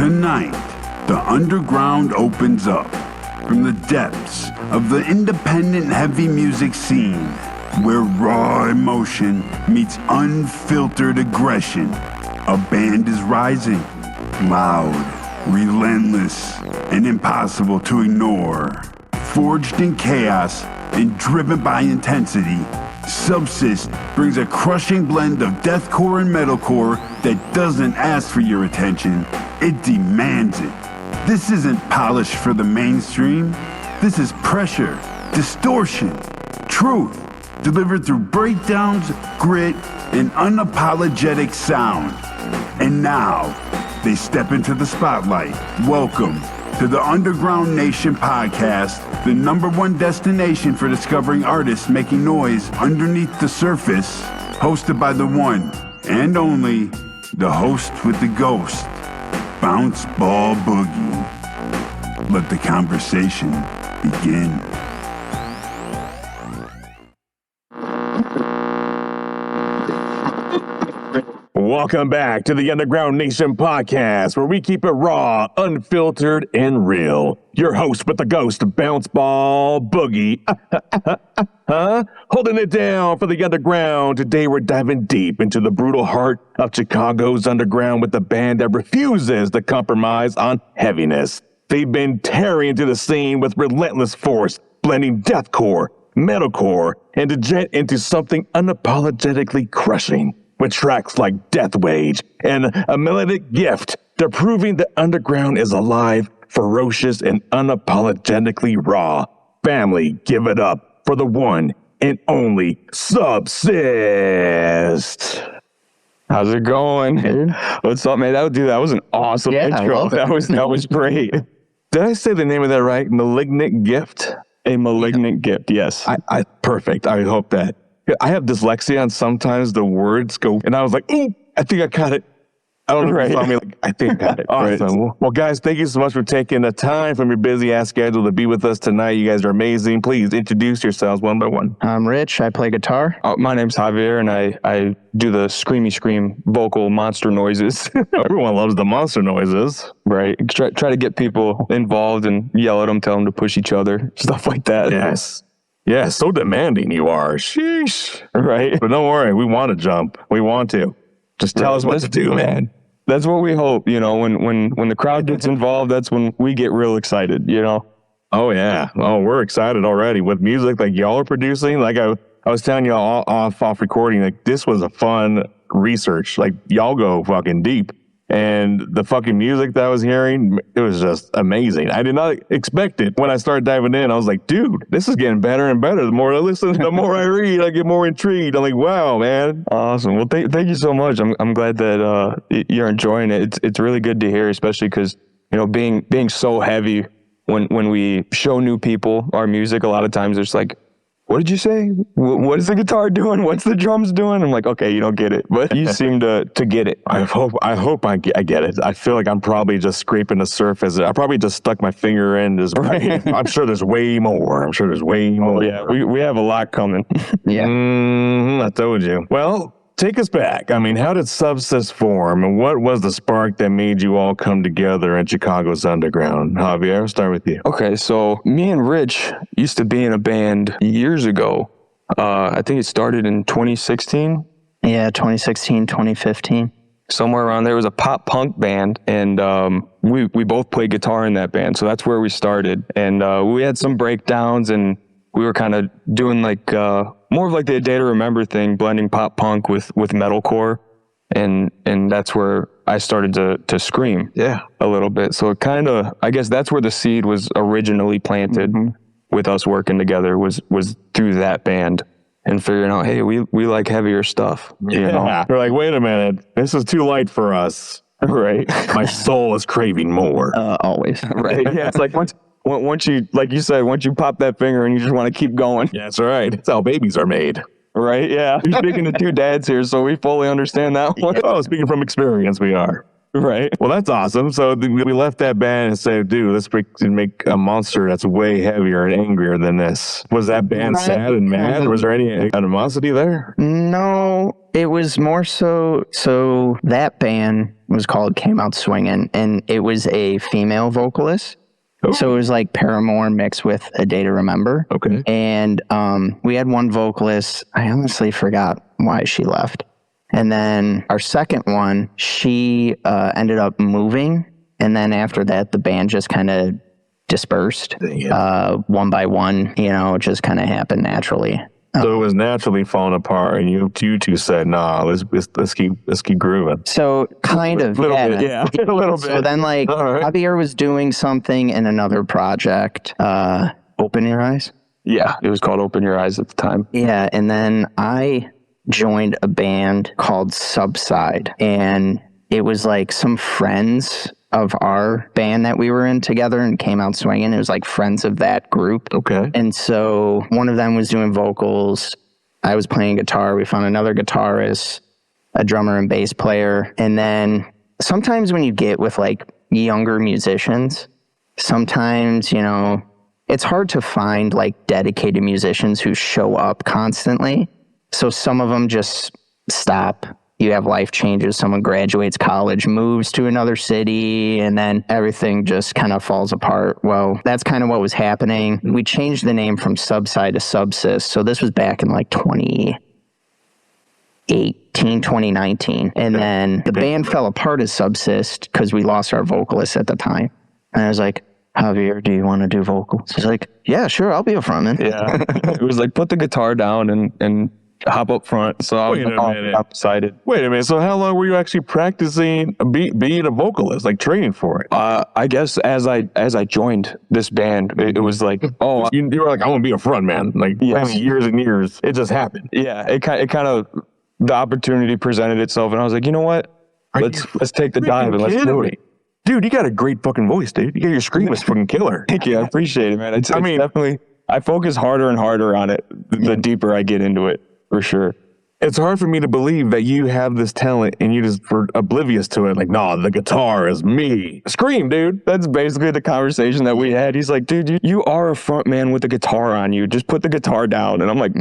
Tonight, the underground opens up from the depths of the independent heavy music scene, where raw emotion meets unfiltered aggression. A band is rising, loud, relentless, and impossible to ignore. Forged in chaos and driven by intensity, Subcyst brings a crushing blend of deathcore and metalcore that doesn't ask for your attention, it demands it. This isn't polished for the mainstream. This is pressure, distortion, truth, delivered through breakdowns, grit, and unapologetic sound. And now, they step into the spotlight. Welcome to the Underground Nation podcast, the #1 destination for discovering artists making noise underneath the surface, hosted by the one and only, the host with the ghost, BounceBallBoogie. Let the conversation begin. Welcome back to the Underground Nation podcast, where we keep it raw, unfiltered, and real. Your host with the ghost, BounceBallBoogie. Holding it down for the underground. Today we're diving deep into the brutal heart of Chicago's underground with a band that refuses to compromise on heaviness. They've been tearing into the scene with relentless force, blending deathcore, metalcore, and to jet into something unapologetically crushing, with tracks like Death Wage and a melodic gift to proving the underground is alive, ferocious, and unapologetically raw. Family, give it up for the one and only Subcyst. How's it going, dude? What's up, man? That was an awesome intro. That was great. Did I say the name of that right? Malignant Gift? A malignant gift, yes. Perfect. I hope that. I have dyslexia, and sometimes the words go, and I was like, ooh, I think I got it. I don't know if you saw me, I think I got it. Awesome. Right. Well, guys, thank you so much for taking the time from your busy-ass schedule to be with us tonight. You guys are amazing. Please introduce yourselves one by one. I'm Rich. I play guitar. My name's Javier, and I do the screamy scream vocal monster noises. Everyone loves the monster noises. Right. Try to get people involved and yell at them, tell them to push each other, stuff like that. Yes. Yeah, so demanding you are. Sheesh. Right. But don't worry, we want to jump. We want to. Just tell us what to do, man. That's what we hope, you know, when the crowd gets involved, that's when we get real excited, you know? Oh, yeah. Oh, we're excited already with music like y'all are producing. Like I was telling y'all off recording, like this was a fun research. Like y'all go fucking deep. And the fucking music that I was hearing, it was just amazing. I did not expect it. When I started diving in, I was like, dude, this is getting better and better. The more I listen, the more I read, I get more intrigued. I'm like, wow, man. Awesome. Well, thank you so much. I'm glad that you're enjoying it. It's really good to hear, especially because, you know, being so heavy when we show new people our music, a lot of times it's like, what did you say? What is the guitar doing? What's the drums doing? I'm like, okay, you don't get it, but you seem to get it. I hope I get it. I feel like I'm probably just scraping the surface. I probably just stuck my finger in. I'm sure there's way more. Oh, yeah, we have a lot coming. Yeah. I told you. Well, take us back. I mean, how did Subcyst form, and what was the spark that made you all come together in Chicago's underground? Javier, I'll start with you. Okay, so me and Rich used to be in a band years ago. I think it started in 2016. Yeah, 2016, 2015. Somewhere around there was a pop punk band, and we both played guitar in that band. So that's where we started. And we had some breakdowns, and we were kind of doing like more of like the Day to Remember thing, blending pop punk with metalcore, and that's where I started to scream a little bit. So it kind of, I guess that's where the seed was originally planted with us working together was through that band and figuring out, hey, we like heavier stuff. Yeah. You know? We're like, wait a minute, this is too light for us. Right. My soul is craving more. Always. Right. Yeah. It's like once you, like you said, once you pop that finger and you just want to keep going. Yeah, that's right. That's how babies are made. Right, yeah. You're speaking to two dads here, so we fully understand that one. Oh, speaking from experience, we are. Right. Well, that's awesome. So we left that band and said, dude, let's make a monster that's way heavier and angrier than this. Was that band sad and mad? Was there any animosity there? No, it was more so that band was called Came Out Swinging, and it was a female vocalist. Oh. So it was like Paramore mixed with A Day to Remember. Okay. And we had one vocalist. I honestly forgot why she left. And then our second one, she ended up moving. And then after that, the band just kind of dispersed one by one. You know, it just kind of happened naturally. So it was naturally falling apart, and you two said, "Nah, let's keep grooving." So kind of, a little bit. So then, like, Javier was doing something in another project. Open Your Eyes. Yeah, it was called Open Your Eyes at the time. Yeah, and then I joined a band called Subcyst, and it was like some friends of our band that we were in together and Came Out Swinging. It was like friends of that group. Okay. And so one of them was doing vocals. I was playing guitar. We found another guitarist, a drummer and bass player. And then sometimes when you get with like younger musicians, sometimes, you know, it's hard to find like dedicated musicians who show up constantly. So some of them just stop. You have life changes. Someone graduates college, moves to another city, and then everything just kind of falls apart. Well, that's kind of what was happening. We changed the name from Subcyst to Subcyst. So this was back in like 2018, 2019. And then the band fell apart as Subcyst because we lost our vocalist at the time. And I was like, Javier, do you want to do vocals? He's like, yeah, sure, I'll be a frontman. Yeah. It was like, put the guitar down and hop up front. So I'm excited. Wait a minute. So how long were you actually practicing being a vocalist, like training for it? I guess as I joined this band, it was like, you were like, I want to be a front man. Like years and years. It just happened. Yeah. It kind of, the opportunity presented itself, and I was like, you know what? Let's take the dive and let's do it. Dude, you got a great fucking voice, dude. Your scream is fucking killer. Thank you. I appreciate it, man. It's definitely, I focus harder and harder on it the deeper I get into it. For sure. It's hard for me to believe that you have this talent and you just were oblivious to it. Like, no, the guitar is me. Scream, dude. That's basically the conversation that we had. He's like, dude, you are a front man with a guitar on you. Just put the guitar down. And I'm like,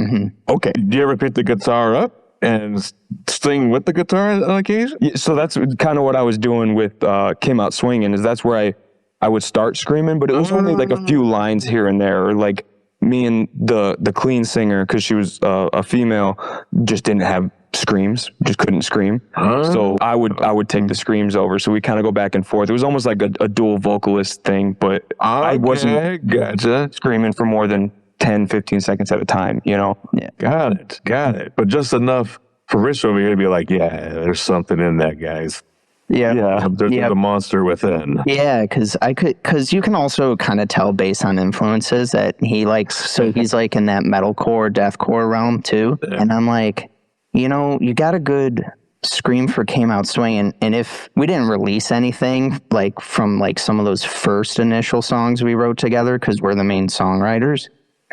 okay. Do you ever pick the guitar up and sing with the guitar on occasion? Yeah, so that's kind of what I was doing with Came Out Swinging, is that's where I would start screaming, but it was only like a few lines here and there, or like, me and the clean singer, because she was a female, just didn't have screams, just couldn't scream. So I would take the screams over. So we kind of go back and forth. It was almost like a dual vocalist thing, but I wasn't screaming for more than 10, 15 seconds at a time, you know? Yeah. Got it. But just enough for Rich over here to be like, yeah, there's something in that, guys. Yeah. There's a monster within. Yeah, because you can also kind of tell based on influences that he likes, so he's like in that metalcore, deathcore realm too. Yeah. And I'm like, you know, you got a good scream for Came Out Swinging. And if we didn't release anything like from like some of those first initial songs we wrote together, because we're the main songwriters.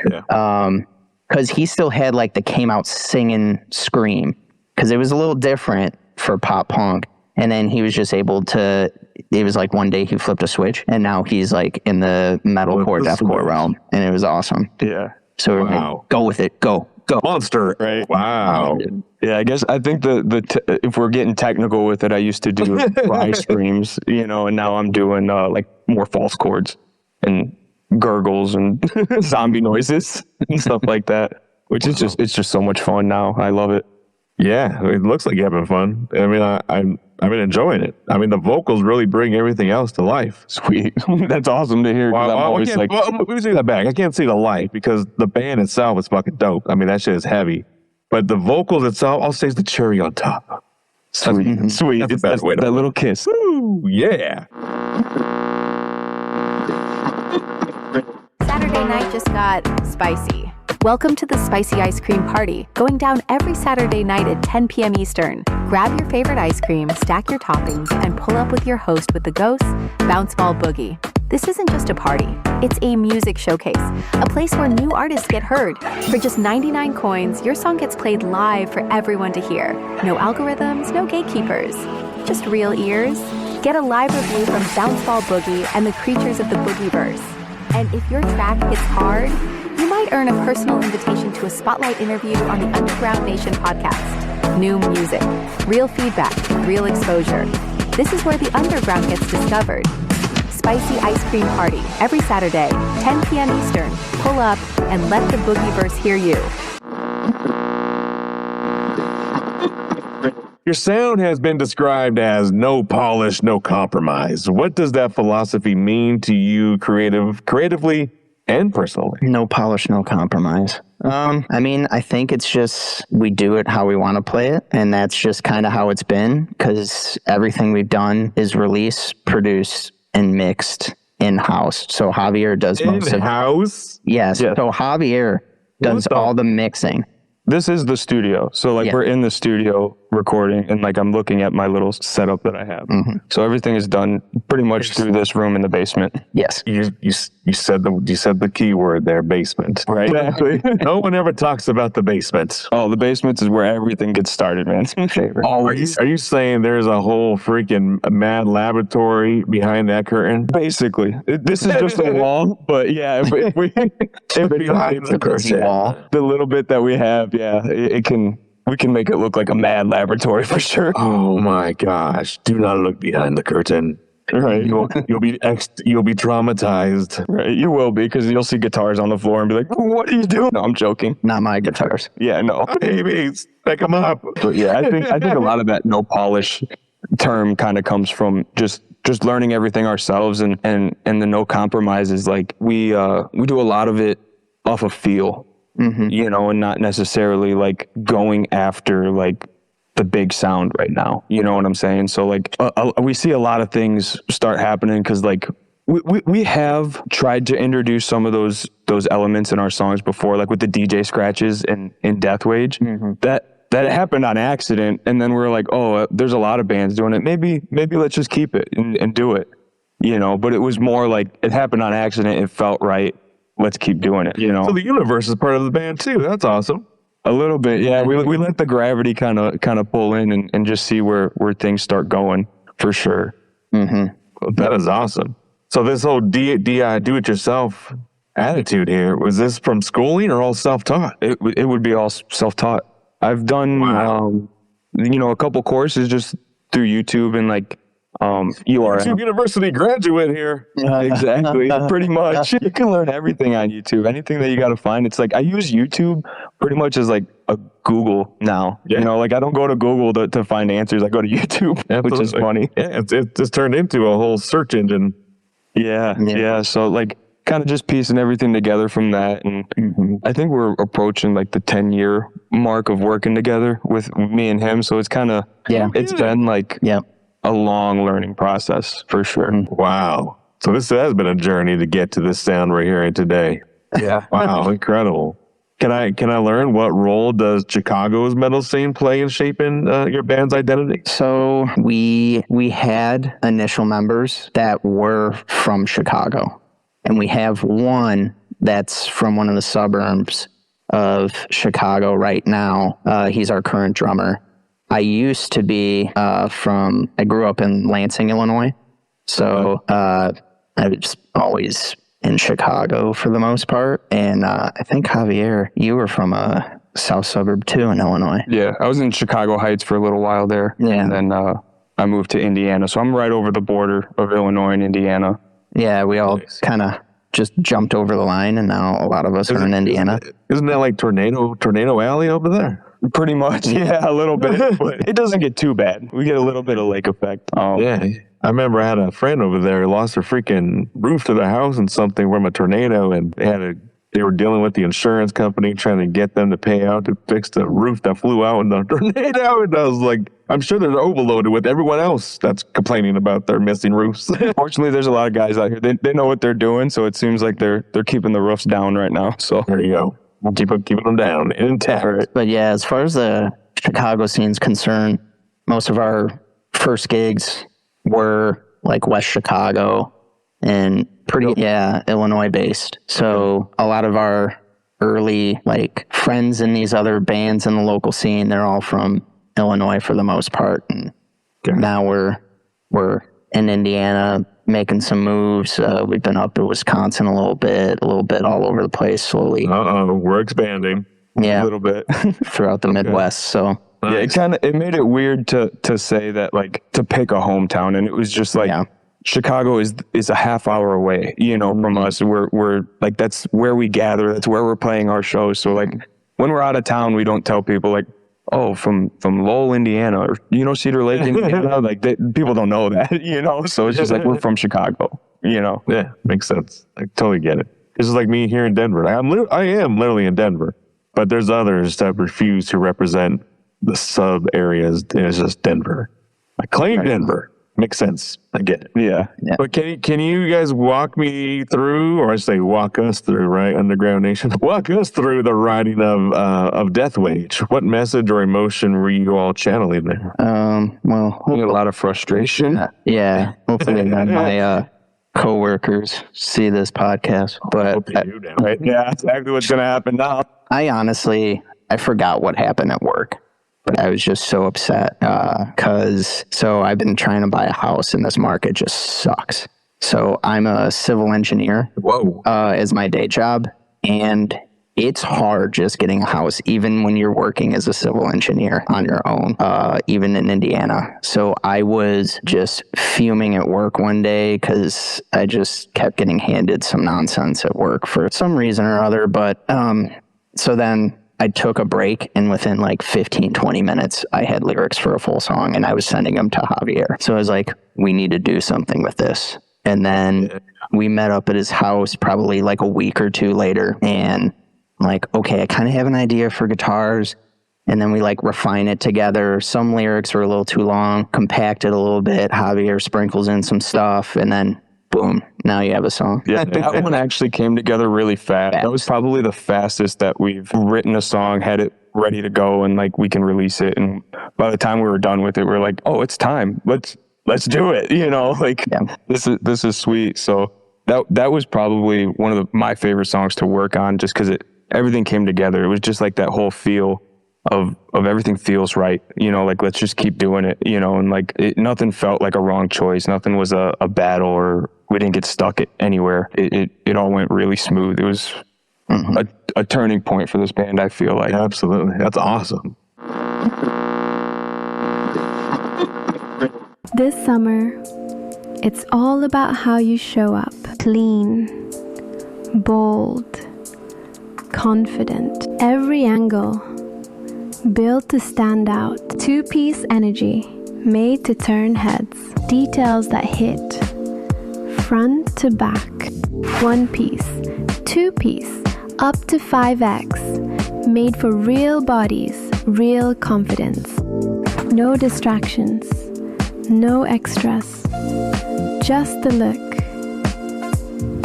Yeah. Because he still had like the Came Out Singing scream, because it was a little different for pop punk. And then he was just able to, it was like one day he flipped a switch and now he's like in the metalcore, deathcore realm. And it was awesome. Yeah. So we're like, go with it. Go. Monster. Right. Wow. Yeah, I guess I think if we're getting technical with it, I used to do dry screams, you know, and now I'm doing like more false chords and gurgles and zombie noises and stuff like that, which is it's just so much fun now. I love it. Yeah, it looks like you're having fun. I mean, I've been enjoying it. I mean, the vocals really bring everything else to life. Sweet. That's awesome to hear. Let me say that back. I can't say the life, because the band itself is fucking dope. I mean, that shit is heavy. But the vocals itself, I'll say, is the cherry on top. Sweet. Sweet. That's the best way to that little kiss. Woo, yeah. Saturday night just got spicy. Welcome to the Spicy Ice Cream Party, going down every Saturday night at 10 p.m. Eastern. Grab your favorite ice cream, stack your toppings, and pull up with your host with the ghosts, BounceBallBoogie. This isn't just a party, it's a music showcase, a place where new artists get heard. For just 99 coins, your song gets played live for everyone to hear. No algorithms, no gatekeepers, just real ears, Get a live review from BounceBallBoogie and the creators of the Boogieverse. And if your track hits hard, you might earn a personal invitation to a spotlight interview on the Underground Nation podcast. New music, real feedback, real exposure. This is where the underground gets discovered. Spicy Ice Cream Party, every Saturday, 10 p.m. Eastern. Pull up and let the Boogieverse hear you. Your sound has been described as no polish, no compromise. What does that philosophy mean to you creatively and personally? No polish, no compromise. I think it's just we do it how we want to play it, and that's just kind of how it's been, because everything we've done is released, produced, and mixed in-house. So Javier does most of it. In-house? Yes. So Javier does all the mixing. This is the studio. So we're in the studio recording, and I'm looking at my little setup that I have. Mm-hmm. So everything is done pretty much through this room in the basement. Yes. You said the key word there, basement. Right. Exactly. No one ever talks about the basement. Oh, the basement is where everything gets started, man. Favorite. Always. Are you saying there's a whole freaking mad laboratory behind that curtain? Basically. This is just a wall, but yeah, if we behind the curtain wall, the little bit that we have, we can make it look like a mad laboratory for sure. Oh my gosh. Do not look behind the curtain. Right. You'll be traumatized. Right. You will be, because you'll see guitars on the floor and be like, what are you doing? No, I'm joking. Not my guitars. Yeah, no. Babies, pick them up. But yeah, I think a lot of that no polish term kind of comes from just learning everything ourselves, and the no compromise is we do a lot of it off of feel. Mm-hmm. And not necessarily going after the big sound right now. You know what I'm saying? So we see a lot of things start happening because we have tried to introduce some of those elements in our songs before, with the DJ scratches in Death Wage. Mm-hmm. That happened on accident, and then we're like, oh, there's a lot of bands doing it. Maybe let's just keep it and do it. But it was more it happened on accident. It felt right. Let's keep doing it, So the universe is part of the band too. That's awesome. A little bit, yeah. We let the gravity kind of pull in and just see where things start going, for sure. Mm-hmm. Well, that is awesome. So this whole do-it-yourself attitude here, was this from schooling or all self-taught? It would be all self-taught. I've done, a couple courses just through YouTube and URL. YouTube University graduate here. Exactly. Pretty much. You can learn everything on YouTube. Anything that you got to find. It's I use YouTube pretty much as a Google now. Yeah. I don't go to Google to find answers. I go to YouTube, which is funny. Yeah, it's turned into a whole search engine. Yeah. So kind of just piecing everything together from that. And I think we're approaching the 10-year mark of working together with me and him. So it's kind of, it's been a long learning process for sure. Wow. So this has been a journey to get to this sound we're hearing today. Yeah. Wow. Incredible. Can I learn what role does Chicago's metal scene play in shaping your band's identity? So we had initial members that were from Chicago, and we have one that's from one of the suburbs of Chicago right now. He's our current drummer. I used to be I grew up in Lansing, Illinois. So I was always in Chicago for the most part. And I think, Javier, you were from a south suburb too in Illinois. Yeah, I was in Chicago Heights for a little while there. Yeah. And then I moved to Indiana. So I'm right over the border of Illinois and Indiana. Yeah, we all kind of just jumped over the line, and now a lot of us are in Indiana. Isn't that like Tornado Alley over there? Pretty much, yeah, a little bit. But it doesn't get too bad. We get a little bit of lake effect. Yeah. I remember I had a friend over there who lost their freaking roof to their house and something from a tornado, and they were dealing with the insurance company trying to get them to pay out to fix the roof that flew out in the tornado. And I was like, I'm sure they're overloaded with everyone else that's complaining about their missing roofs. Fortunately, there's a lot of guys out here. They know what they're doing, so it seems like they're keeping the roofs down right now. So there you go. Keeping them down intact. But yeah, as far as the Chicago scene's concerned, most of our first gigs were like West Chicago and Illinois based. So a lot of our early friends in these other bands in the local scene, they're all from Illinois for the most part. And now we're in Indiana making some moves. We've been up to Wisconsin a little bit all over the place slowly. We're expanding. Yeah, A little bit. throughout the Midwest. So Nice. Yeah, it made it weird to say that, like, to pick a hometown, and it was just like Chicago is a half hour away, from us. We're like, that's where we gather, that's where we're playing our shows. So like when we're out of town, we don't tell people like, oh, from Lowell, Indiana, or Cedar Lake, Indiana. Like people don't know that, So it's just like, we're from Chicago, Yeah, makes sense. I totally get it. This is like me here in Denver. I am literally in Denver, but there's others that refuse to represent the sub areas. It's just Denver. I claim Denver. Makes sense. I get it. Yeah. But can you guys walk me through, or I say walk us through, right? Underground Nation. Walk us through the writing of Death Wage. What message or emotion were you all channeling there? Well, a lot of frustration. Yeah. Hopefully none of my coworkers see this podcast. But Right? Yeah, that's exactly what's going to happen now. I forgot what happened at work. But I was just so upset because I've been trying to buy a house and this market just sucks. So I'm a civil engineer as my day job. And it's hard just getting a house, even when you're working as a civil engineer on your own, even in Indiana. So I was just fuming at work one day because I just kept getting handed some nonsense at work for some reason or other. But so then I took a break, and within like 15, 20 minutes, I had lyrics for a full song, and I was sending them to Javier. So I was like, we need to do something with this. And then we met up at his house probably like a week or two later, and I'm like, okay, I kind of have an idea for guitars. And then we like refine it together. Some lyrics are a little too long, compact it a little bit. Javier sprinkles in some stuff, and then boom, now you have a song. Yeah, that one actually came together really fast. That was probably the fastest that we've written a song, had it ready to go, and like we can release it. And by the time we were done with it, we are like, oh, it's time. Let's do it. This is sweet. So that was probably one of my favorite songs to work on, just because everything came together. It was just like that whole feel of everything feels right, like let's just keep doing it, and like nothing felt like a wrong choice. Nothing was a battle, or we didn't get stuck anywhere. It all went really smooth. It was a turning point for this band, I feel like. Absolutely. That's awesome. This summer, it's all about how you show up. Clean, bold, confident. Every angle built to stand out. Two-piece energy, made to turn heads. Details that hit, front to back. One piece, two-piece, up to 5X. Made for real bodies, real confidence. No distractions, no extras. Just the look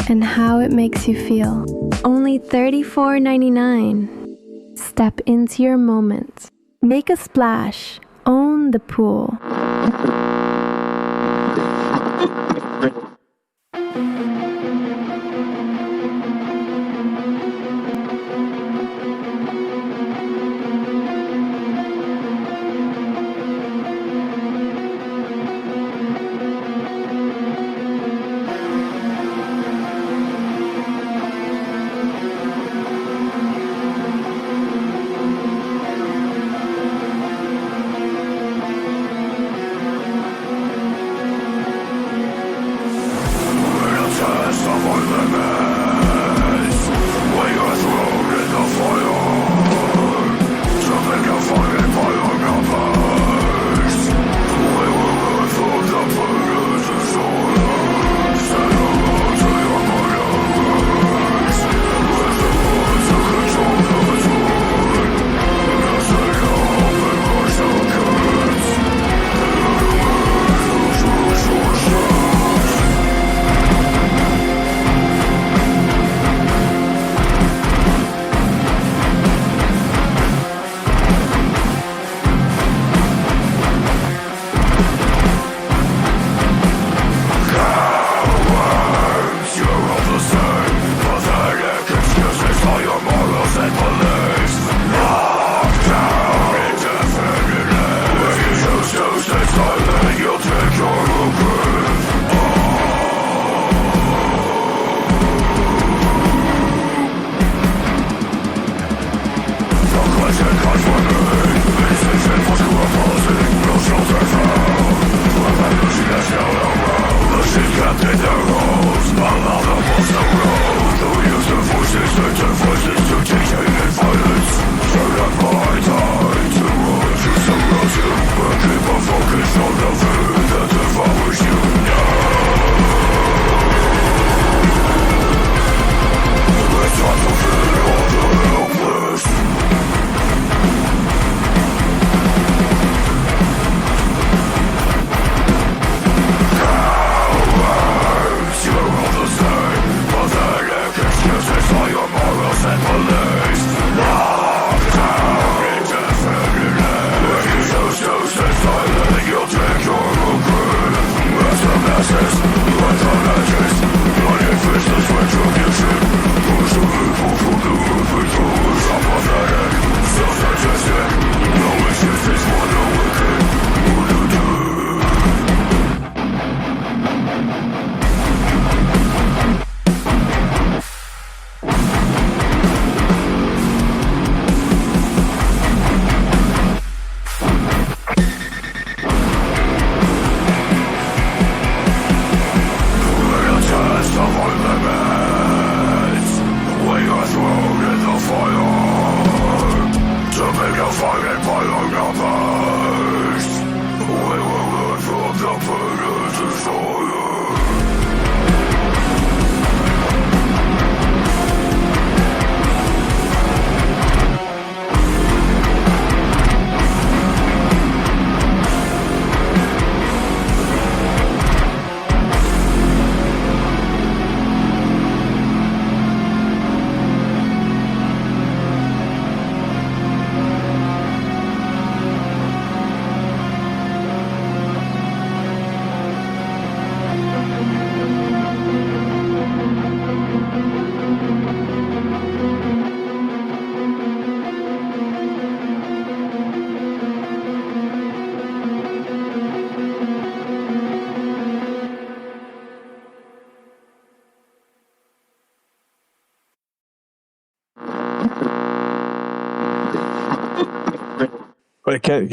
and how it makes you feel. Only $34.99. Step into your moment. Make a splash. Own the pool.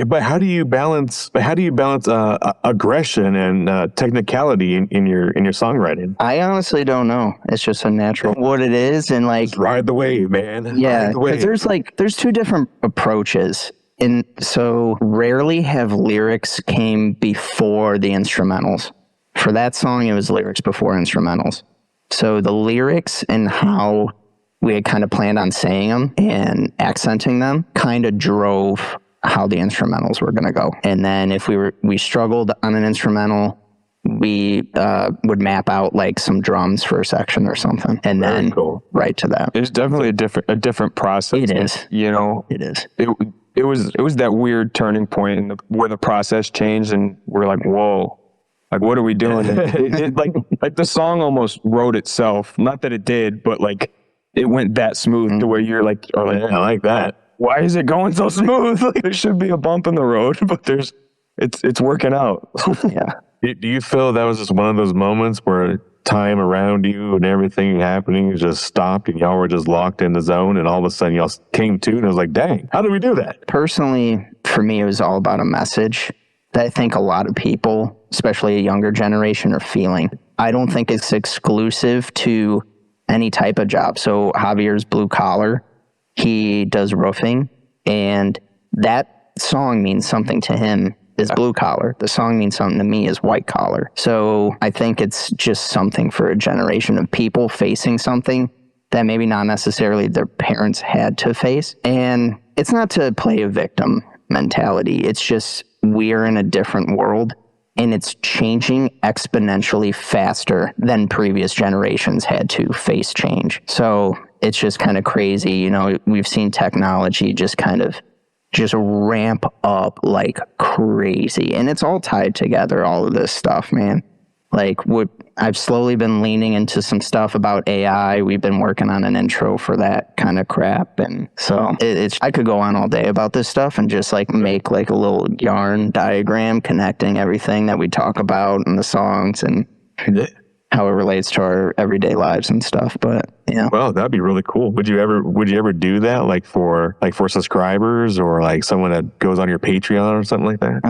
But how do you balance? Aggression and technicality in your songwriting? I honestly don't know. It's just a natural what it is, and like Just ride the wave, man. yeah, Ride the wave. because there's two different approaches, and so rarely have lyrics came before the instrumentals. For that song, it was lyrics before instrumentals. So the lyrics and how we had kind of planned on saying them and accenting them kind of drove how the instrumentals were going to go. And then if we struggled on an instrumental, we would map out like some drums for a section or something, and Very then cool. right to that. It's definitely a different process. It is. You know, It is. It was that weird turning point where the process changed, and we're like, whoa, like what are we doing? like the song almost wrote itself. Not that it did, but like it went that smooth to where you're like, I like that. why is it going so smooth? Like there should be a bump in the road, but it's working out. Yeah. Do you feel that was just one of those moments where time around you and everything happening just stopped and y'all were just locked in the zone, and all of a sudden y'all came to and it was like, dang, how did we do that? Personally, for me, it was all about a message that I think a lot of people, especially a younger generation, are feeling. I don't think it's exclusive to any type of job. So Javier's blue collar, he does roofing, and that song means something to him is blue collar. The song means something to me is white collar. So I think it's just something for a generation of people facing something that maybe not necessarily their parents had to face. And it's not to play a victim mentality. It's just we're in a different world, and it's changing exponentially faster than previous generations had to face change. So it's just kind of crazy. You know, we've seen technology just ramp up like crazy. And it's all tied together, all of this stuff, man. Like I've slowly been leaning into some stuff about AI. We've been working on an intro for that kind of crap. And so I could go on all day about this stuff and just like make like a little yarn diagram connecting everything that we talk about in the songs. And how it relates to our everyday lives and stuff. But yeah. Well, that'd be really cool. Would you ever do that like for subscribers or like someone that goes on your Patreon or something like that?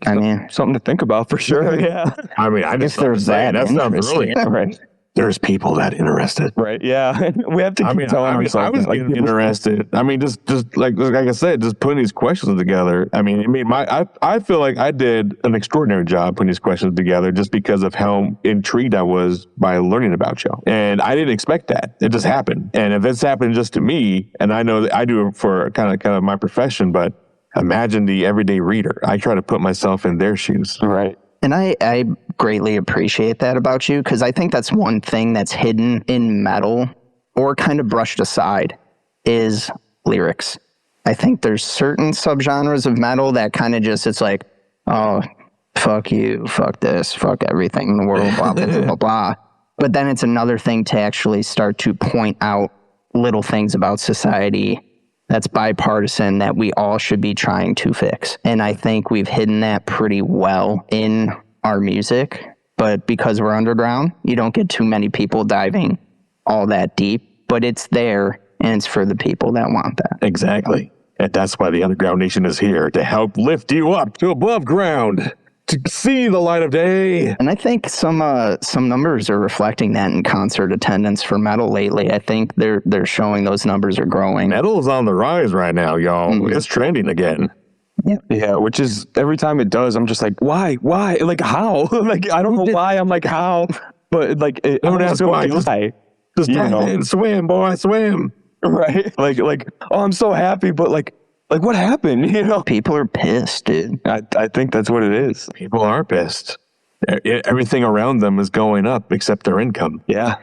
I mean, something to think about for sure. Yeah. I mean, I just if there's that sounds really yeah, right. There's people that interested. Right. Yeah. We have to keep telling ourselves. I was that. getting interested. I mean, just like I said, just putting these questions together. I feel like I did an extraordinary job putting these questions together just because of how intrigued I was by learning about you. And I didn't expect that. It just happened. And if it's happened just to me, and I know that I do it for kind of my profession, but imagine the everyday reader. I try to put myself in their shoes. Right. And I greatly appreciate that about you, because I think that's one thing that's hidden in metal or kind of brushed aside is lyrics. I think there's certain subgenres of metal that kind of just, it's like, oh, fuck you, fuck this, fuck everything in the world, blah, blah, blah, blah, blah. But then it's another thing to actually start to point out little things about society that's bipartisan that we all should be trying to fix. And I think we've hidden that pretty well in our music. But because we're underground, you don't get too many people diving all that deep. But it's there, and it's for the people that want that. Exactly. And that's why the Underground Nation is here, to help lift you up to above ground, to see the light of day. And I think some numbers are reflecting that in concert attendance for metal lately. I think they're showing those numbers are growing. Metal is on the rise right now, y'all. Mm-hmm. It's trending again. Yeah, which is every time it does, I'm just like, why? Like, how? Like, I don't know why. I'm like, how? But like, don't ask why. Just dive in, swim, boy, swim. Right? Like, oh, I'm so happy, but like, what happened? You know, people are pissed, dude. I think that's what it is. People are pissed. Everything around them is going up except their income. Yeah.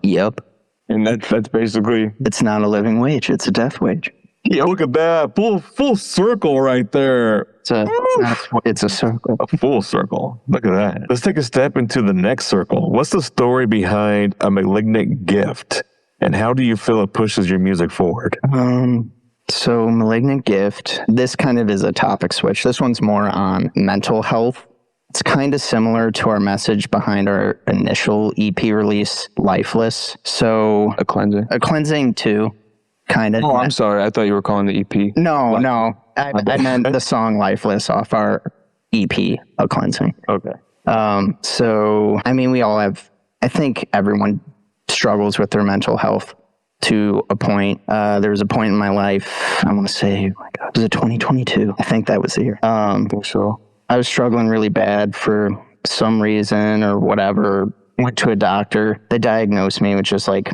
Yep. And that's basically. It's not a living wage; it's a death wage. Yeah, look at that full circle right there. It's a circle. A full circle. Look at that. Let's take a step into the next circle. What's the story behind A Malignant Gift, and how do you feel it pushes your music forward? So Malignant Gift, this kind of is a topic switch. This one's more on mental health. It's kind of similar to our message behind our initial EP release, Lifeless. So a cleansing too, kind of. Oh, I'm sorry. I thought you were calling the EP. No. I meant the song Lifeless off our EP, A Cleansing. Okay. So, I mean, we all have, I think everyone struggles with their mental health to a point. There was a point in my life, I want to say, oh my God, was it 2022? I think that was the year. I think so. I was struggling really bad for some reason or whatever. Went to a doctor. They diagnosed me with just like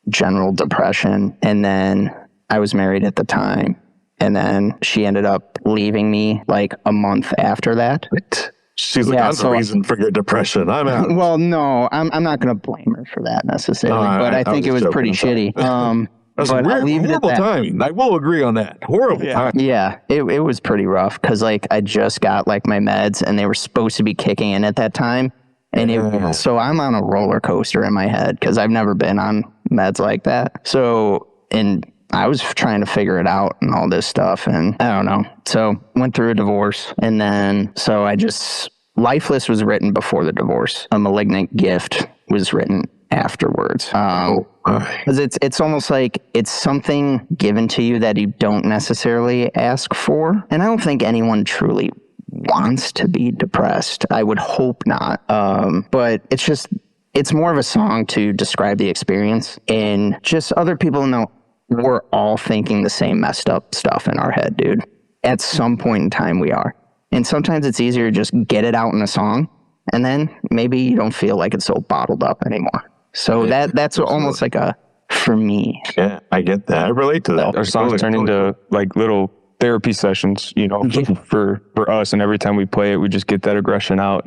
general depression. And then I was married at the time. And then she ended up leaving me like a month after that. She's like, that's the reason for your depression. I'm out. Well, no, I'm not going to blame her for that necessarily, but I think it was pretty shitty. That's horrible timing. I will agree on that. Horrible timing. Yeah, it was pretty rough because like I just got like my meds and they were supposed to be kicking in at that time. And so I'm on a roller coaster in my head because I've never been on meds like that. So, and I was trying to figure it out and all this stuff. And I don't know. So went through a divorce. And then, so Lifeless was written before the divorce. A Malignant Gift was written afterwards. Because it's almost like it's something given to you that you don't necessarily ask for. And I don't think anyone truly wants to be depressed. I would hope not. But it's more of a song to describe the experience. And just other people know we're all thinking the same messed up stuff in our head, dude. At some point in time, we are. And sometimes it's easier to just get it out in a song, and then maybe you don't feel like it's so bottled up anymore. So that's almost like for me. Yeah, I get that. I relate to that. Our songs turn into like little therapy sessions, you know, for us. And every time we play it, we just get that aggression out,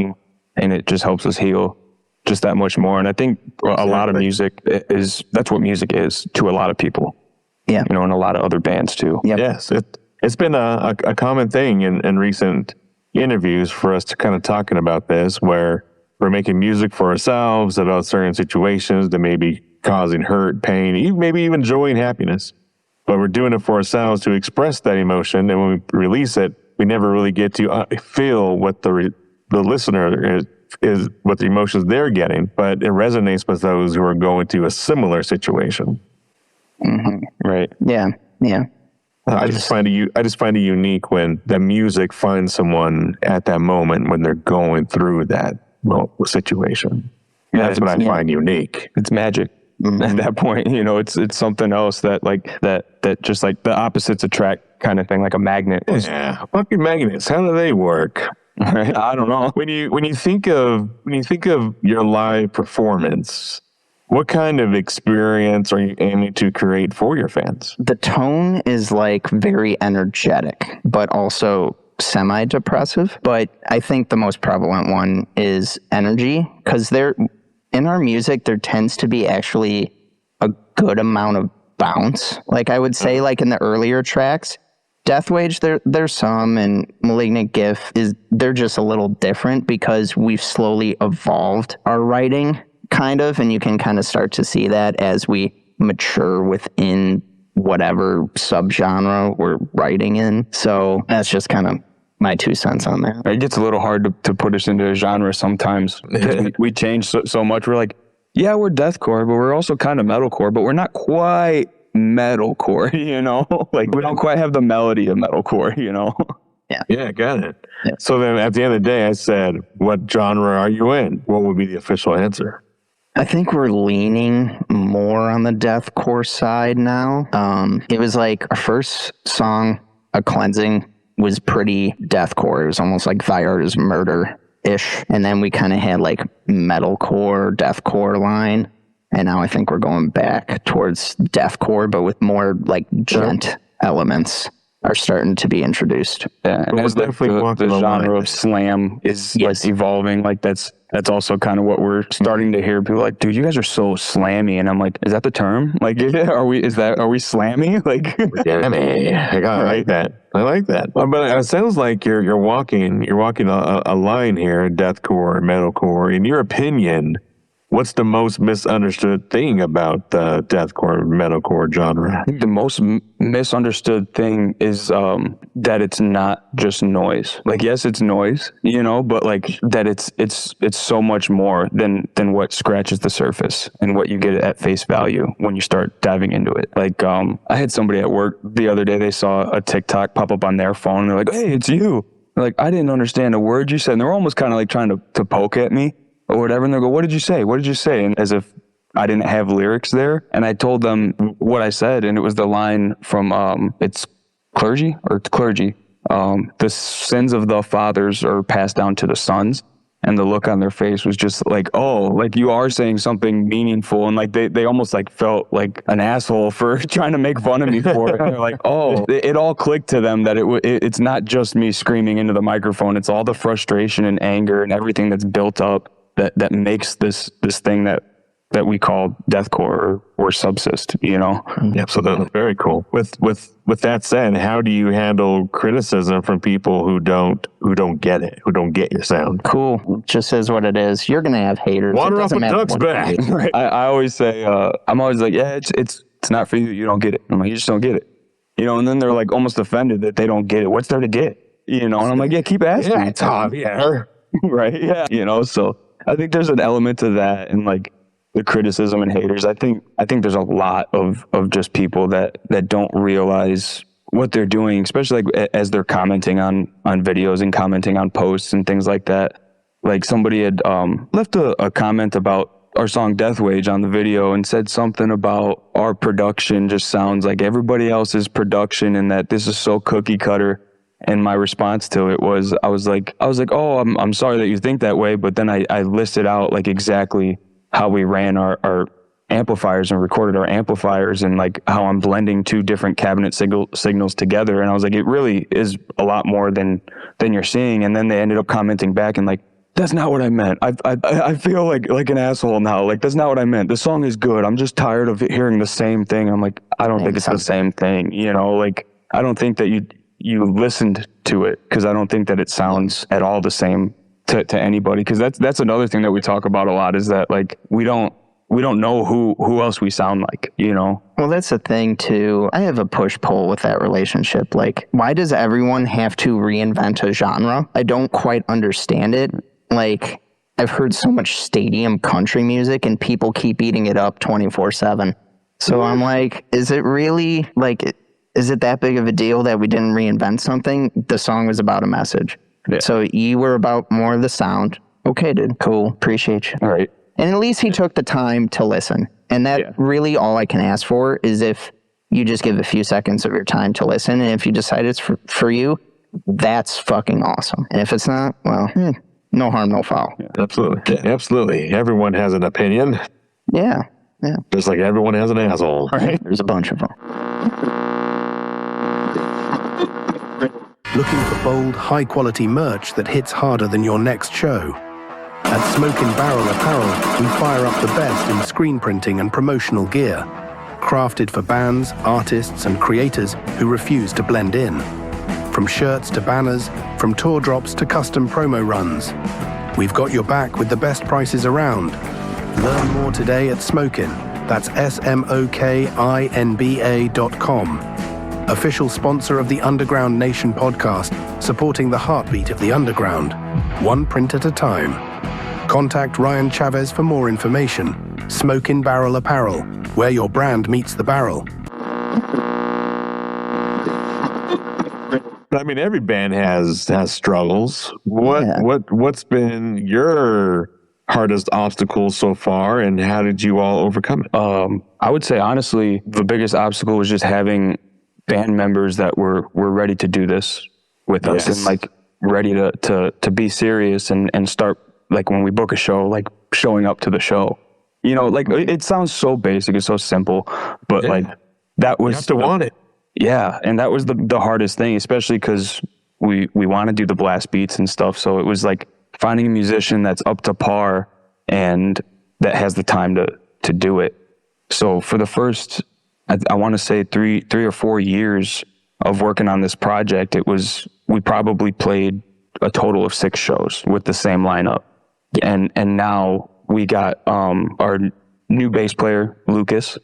and it just helps us heal just that much more. And I think a lot of music that's what music is to a lot of people. Yeah. You know, and a lot of other bands too. Yep. Yes. It's been a common thing in recent interviews for us to kind of talking about this, where we're making music for ourselves about certain situations that may be causing hurt, pain, maybe even joy and happiness. But we're doing it for ourselves to express that emotion. And when we release it, we never really get to feel what the listener is what the emotions they're getting, but it resonates with those who are going through a similar situation. Right. Yeah. I just find it unique when the music finds someone at that moment when they're going through that situation. Yeah, That's what I find unique. It's magic. At that point, it's something else that just like the opposites attract kind of thing, like a magnet. Yeah, fucking magnets. How do they work? Right? I don't know. When you think of your live performance, what kind of experience are you aiming to create for your fans? The tone is like very energetic, but also semi-depressive. But I think the most prevalent one is energy, because in our music, there tends to be actually a good amount of bounce. Like I would say, like in the earlier tracks, Death Wage, there's some, and Malignant GIF they're just a little different because we've slowly evolved our writing, kind of, and you can kind of start to see that as we mature within whatever subgenre we're writing in. So that's just kind of my 2 cents on that. It gets a little hard to put us into a genre sometimes. We change so much. We're like, yeah, we're deathcore, but we're also kind of metalcore, but we're not quite metalcore, Like we don't quite have the melody of metalcore, Yeah, got it. Yeah. So then at the end of the day, I said, what genre are you in? What would be the official answer? I think we're leaning more on the deathcore side now. It was like our first song, A Cleansing, was pretty deathcore. It was almost like Thyar's Murder-ish. And then we kind of had like metalcore, deathcore line. And now I think we're going back towards deathcore, but with more like gent elements are starting to be introduced. Yeah, and as the genre of slam is like evolving, like that's also kind of what we're starting to hear. People like, dude, you guys are so slammy, and I'm like, is that the term? Like, are we slammy? Like, slammy. I like that. I like that. But it sounds like you're walking a line here, deathcore, metalcore. In your opinion, what's the most misunderstood thing about the deathcore, metalcore genre? I think the most misunderstood thing is that it's not just noise. Like, yes, it's noise, but like that it's so much more than what scratches the surface and what you get at face value when you start diving into it. Like, I had somebody at work the other day, they saw a TikTok pop up on their phone and they're like, hey, it's you. They're like, I didn't understand a word you said. And they're almost kind of like trying to poke at me or whatever. And they'll go, what did you say? What did you say? And as if I didn't have lyrics there. And I told them what I said. And it was the line from, it's clergy. The sins of the fathers are passed down to the sons. And the look on their face was just like, oh, like you are saying something meaningful. And like they almost like felt like an asshole for trying to make fun of me for it. And they're like, oh, it all clicked to them that it's not just me screaming into the microphone. It's all the frustration and anger and everything that's built up that makes this thing that we call deathcore or Subcyst, Yeah, so that's very cool. With that said, how do you handle criticism from people who don't get it, who don't get your sound? Cool. Just is what it is. You're gonna have haters. Water off a duck's back. Right. I always say, I'm always like, yeah, it's not for you. You don't get it. I'm like, you just don't get it. And then they're like almost offended that they don't get it. What's there to get? And I'm like, yeah, keep asking. Yeah, it's obvious. Right. Yeah. So I think there's an element to that, and like the criticism and haters. I think there's a lot of just people that don't realize what they're doing, especially like as they're commenting on videos and commenting on posts and things like that. Like somebody had left a comment about our song Death Wage on the video and said something about our production just sounds like everybody else's production and that this is so cookie cutter. And my response to it was, I was like, oh, I'm sorry that you think that way. But then I listed out like exactly how we ran our amplifiers and recorded our amplifiers and like how I'm blending two different cabinet signals together. And I was like, it really is a lot more than you're seeing. And then they ended up commenting back and like, that's not what I meant. I feel like an asshole now. Like, that's not what I meant. The song is good. I'm just tired of hearing the same thing. I'm like, I don't think it's the same thing. Like, I don't think that you listened to it, because I don't think that it sounds at all the same to anybody. Because that's another thing that we talk about a lot, is that like we don't know who else we sound like, Well, that's the thing too. I have a push-pull with that relationship. Like, why does everyone have to reinvent a genre? I don't quite understand it. Like, I've heard so much stadium country music and people keep eating it up 24/7. So I'm like, is it really like, is it that big of a deal that we didn't reinvent something? The song was about a message. Yeah. So you were about more of the sound. Okay, dude, cool. Appreciate you. All right. And at least he took the time to listen. And that really all I can ask for is if you just give a few seconds of your time to listen. And if you decide it's for you, that's fucking awesome. And if it's not, well, no harm, no foul. Yeah, absolutely. Yeah, absolutely. Everyone has an opinion. Yeah. Yeah. Just like everyone has an asshole. Right. There's a bunch of them. Looking for bold, high-quality merch that hits harder than your next show? At Smoking Barrel Apparel, we fire up the best in screen printing and promotional gear, crafted for bands, artists, and creators who refuse to blend in. From shirts to banners, from tour drops to custom promo runs, we've got your back with the best prices around. Learn more today at Smokin. That's SMOKINBA.com. Official sponsor of the Underground Nation podcast, supporting the heartbeat of the underground, one print at a time. Contact Ryan Chavez for more information. Smokin' Barrel Apparel, where your brand meets the barrel. I mean, every band has struggles. What's been your hardest obstacle so far, and how did you all overcome it? I would say, honestly, the biggest obstacle was just having band members that were ready to do this with us and like ready to be serious and start, like when we book a show, like showing up to the show. You know, like it sounds so basic, it's so simple, but like that was... You have to want it. Yeah, and that was the hardest thing, especially because we want to do the blast beats and stuff, so it was like finding a musician that's up to par and that has the time to do it. So for the first, I want to say three or 4 years of working on this project, we probably played a total of 6 shows with the same lineup. And now we got our new bass player, Lucas,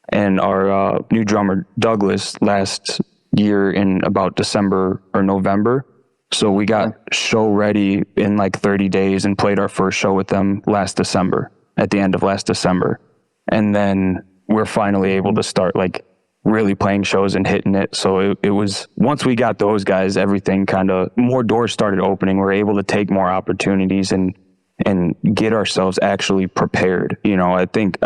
and our new drummer, Douglas, last year in about December or November. So we got show ready in like 30 days and played our first show with them at the end of last December. And then we're finally able to start like really playing shows and hitting it. So it was, once we got those guys, everything kind of, more doors started opening. We're able to take more opportunities and get ourselves actually prepared. You know, I think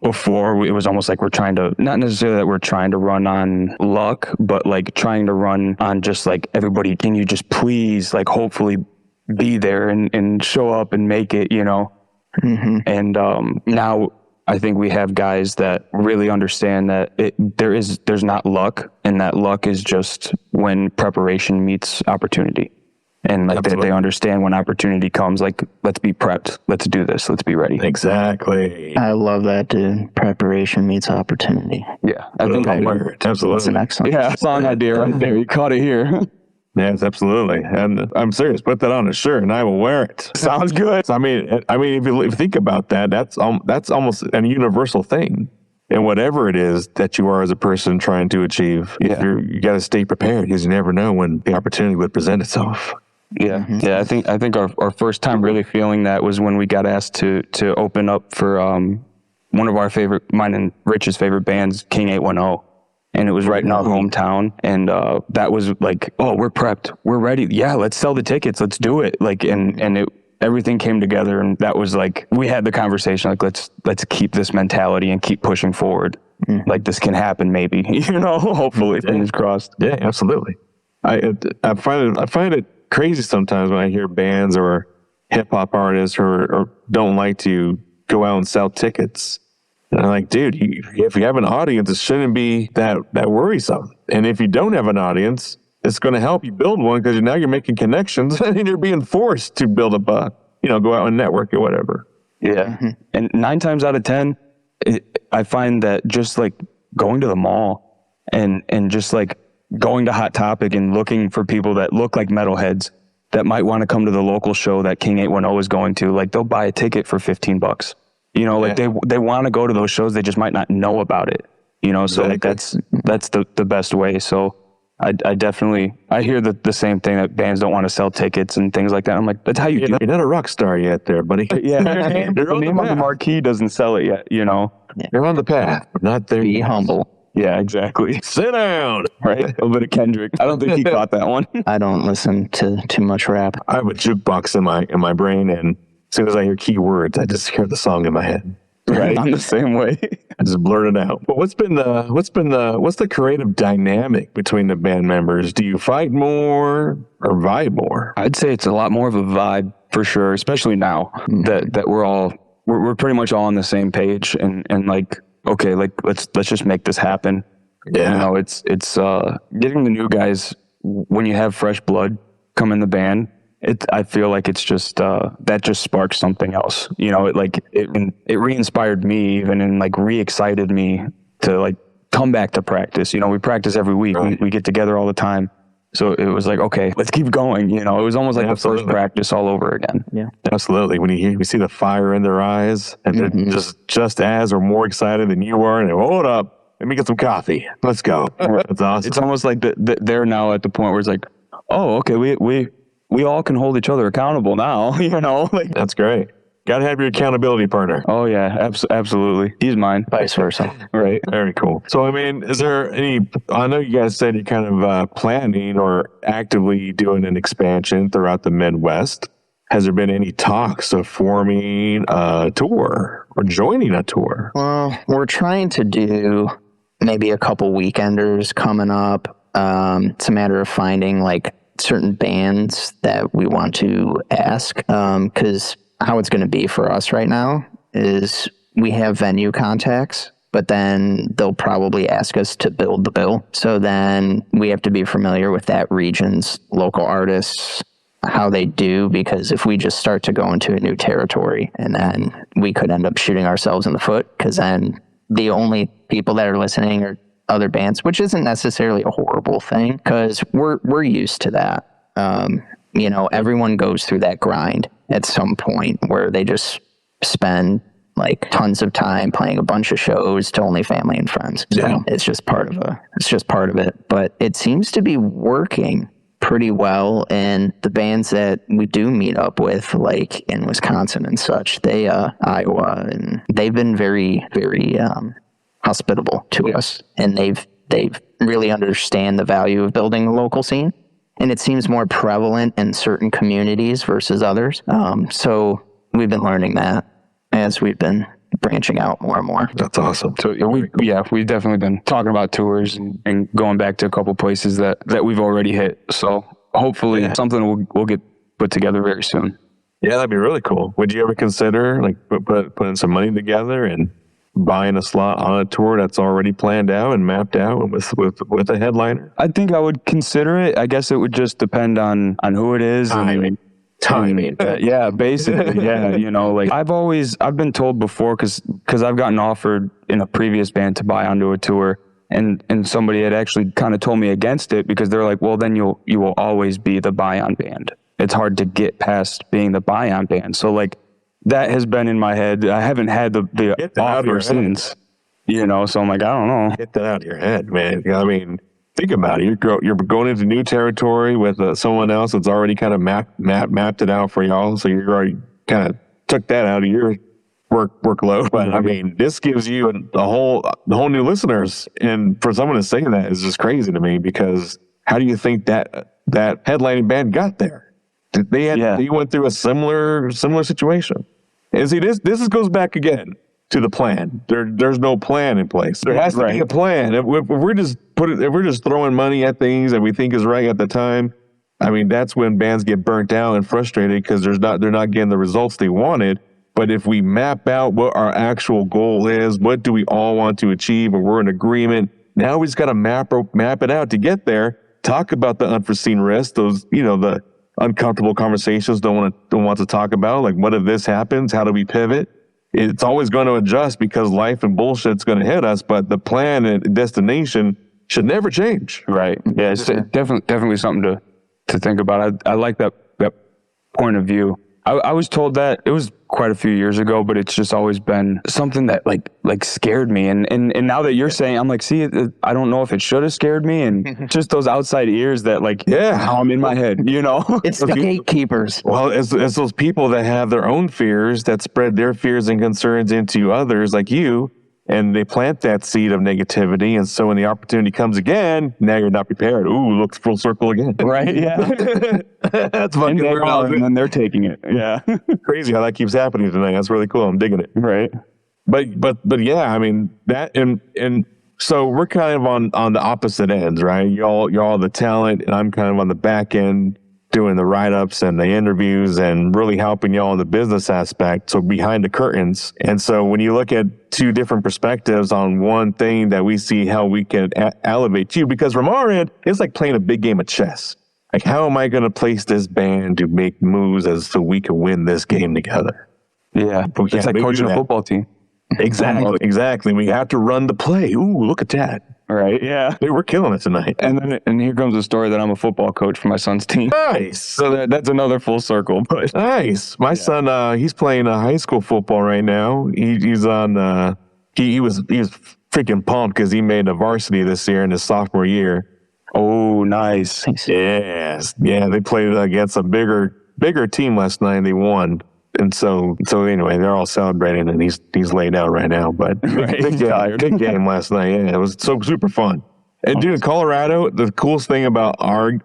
before it was almost like we're trying to, not necessarily that we're trying to run on luck, but like trying to run on just like, everybody, can you just please like hopefully be there and show up and make it, you know? Mm-hmm. And now I think we have guys that really understand that there's not luck, and that luck is just when preparation meets opportunity. And like they understand when opportunity comes, like, let's be prepped. Let's do this. Let's be ready. Exactly. I love that, dude. Preparation meets opportunity. Yeah. I think absolutely. That's an excellent. Yeah. Song idea right there. You caught it here. Yes, absolutely. And I'm serious. Put that on a shirt and I will wear it. Sounds good. So, I mean, if you think about that, that's almost a universal thing. And whatever it is that you are as a person trying to achieve, you got to stay prepared, because you never know when the opportunity would present itself. Yeah. Mm-hmm. Yeah. I think our first time really feeling that was when we got asked to open up for one of our mine and Rich's favorite bands, King 810. And it was right in our hometown. And that was like, oh, we're prepped. We're ready. Yeah, let's sell the tickets. Let's do it. Like, and everything came together. And that was like, we had the conversation, like, let's keep this mentality and keep pushing forward. Mm-hmm. Like, this can happen maybe, you know, hopefully, fingers crossed. Yeah, absolutely. I find it crazy sometimes when I hear bands or hip hop artists or don't like to go out and sell tickets. And I'm like, dude, if you have an audience, it shouldn't be that worrisome. And if you don't have an audience, it's going to help you build one, because now you're making connections and you're being forced to build up go out and network or whatever. Yeah. Mm-hmm. And 9 times out of 10, I find that just like going to the mall and just like going to Hot Topic and looking for people that look like metalheads that might want to come to the local show that King 810 is going to, like, they'll buy a ticket for $15. You know, like they want to go to those shows. They just might not know about it, you know? So like, that's the best way. So I definitely, I hear the same thing, that bands don't want to sell tickets and things like that. I'm like, that's how you do it. You're not a rock star yet there, buddy. Yeah. You're The name on the marquee doesn't sell it yet, you know? You're on the path, but not there Be yet. humble. Yeah, exactly. Sit down. Right? A little bit of Kendrick. I don't think he caught that one. I don't listen to too much rap. I have a jukebox in my brain, and as soon as I hear keywords, I just hear the song in my head. Right. I'm the same way. I just blurt it out. But what's the creative dynamic between the band members? Do you fight more or vibe more? I'd say it's a lot more of a vibe for sure, especially now that we're pretty much all on the same page and like, okay, like let's just make this happen. Yeah. You know, it's getting the new guys when you have fresh blood come in the band. I feel like it's just that just sparks something else. You know, it re-inspired me even, and like re-excited me to like come back to practice. You know, we practice every week. Right. We get together all the time. So it was like, okay, let's keep going. You know, it was almost like the first practice all over again. Yeah, absolutely. When we see the fire in their eyes, and they're just as or more excited than you are, and they hold up, let me get some coffee. Let's go. That's awesome. It's almost like they're now at the point where it's like, oh, okay, we all can hold each other accountable now. You know, like that's great. Got to have your accountability partner. Oh yeah, absolutely. He's mine. vice versa. Right. Very cool. So, I mean, is there any, I know you guys said you're kind of planning or actively doing an expansion throughout the Midwest. Has there been any talks of forming a tour or joining a tour? Well, we're trying to do maybe a couple weekenders coming up. It's a matter of finding like certain bands that we want to ask, because how it's going to be for us right now is we have venue contacts, but then they'll probably ask us to build the bill. So then we have to be familiar with that region's local artists, how they do, because if we just start to go into a new territory, and then we could end up shooting ourselves in the foot, because then the only people that are listening are other bands, which isn't necessarily a horrible thing, because we're used to that. You know, everyone goes through that grind at some point where they just spend like tons of time playing a bunch of shows to only family and friends. So Yeah. it's just part of it. But it seems to be working pretty well. And the bands that we do meet up with, like in Wisconsin and such, Iowa, and they've been very, very hospitable to us, and they've really understand the value of building a local scene. And it seems more prevalent in certain communities versus others. So we've been learning that as we've been branching out more and more. That's awesome. So we've definitely been talking about tours and going back to a couple places that we've already hit. So hopefully something will get put together very soon. Yeah, that'd be really cool. Would you ever consider like putting some money together and buying a slot on a tour that's already planned out and mapped out with a headliner? I think I would consider it. I guess it would just depend on who it is. Timing. Yeah, basically. Yeah. You know, like I've been told before, cause I've gotten offered in a previous band to buy onto a tour, and somebody had actually kind of told me against it, because they're like, well, then you will always be the buy-on band. It's hard to get past being the buy-on band. So like, that has been in my head. I haven't had the offer since, you know, so I'm like, I don't know. Get that out of your head, man. I mean, think about it. You're going into new territory with someone else that's already kind of mapped it out for y'all. So you're already kind of took that out of your workload. But I mean, this gives you the whole new listeners. And for someone to say that is just crazy to me, because how do you think that headlining band got there? They went through a similar situation. And see, this goes back again to the plan. There's no plan in place. There has to be a plan. If we're just throwing money at things that we think is right at the time, I mean, that's when bands get burnt out and frustrated, because they're not getting the results they wanted. But if we map out what our actual goal is, what do we all want to achieve, and we're in agreement, now we just got to map it out to get there. Talk about the unforeseen risks, those, you know, the uncomfortable conversations don't want to talk about, like, what if this happens? How do we pivot? It's always going to adjust, because life and bullshit's going to hit us, but the plan and destination should never change. Right. Yeah, it's definitely something to think about. I like that point of view. I was told that. It was quite a few years ago, but it's just always been something that like scared me. And now that you're saying, I'm like, see, I don't know if it should have scared me. And just those outside ears that how I'm in my head, you know? It's the gatekeepers. Well, as those people that have their own fears that spread their fears and concerns into others like you, and they plant that seed of negativity. And so when the opportunity comes again, now you're not prepared. Ooh, looks full circle again. Right? Yeah. That's fucking weird. And then they're taking it. Yeah. Crazy how that keeps happening tonight. That's really cool. I'm digging it. Right. But yeah, I mean, that and so we're kind of on the opposite ends, right? Y'all the talent, and I'm kind of on the back end doing the write-ups and the interviews and really helping y'all in the business aspect, so behind the curtains. And so when you look at two different perspectives on one thing that we see how we can elevate you, because from our end, it's like playing a big game of chess. Like, how am I going to place this band to make moves as so we can win this game together? Yeah, it's like coaching a football team. Exactly. We have to run the play. Ooh, look at that. Right. Yeah. Dude, we're killing it tonight. And here comes the story that I'm a football coach for my son's team. Nice. So that's another full circle. But nice. My son, he's playing high school football right now. He's on. He was freaking pumped because he made a varsity this year in his sophomore year. Oh, nice. Yes. Yeah. They played against a bigger team last night, and they won. And so anyway, they're all celebrating, and he's laid out right now. But big game last night. Yeah, it was so super fun. And dude, in Colorado, the coolest thing about our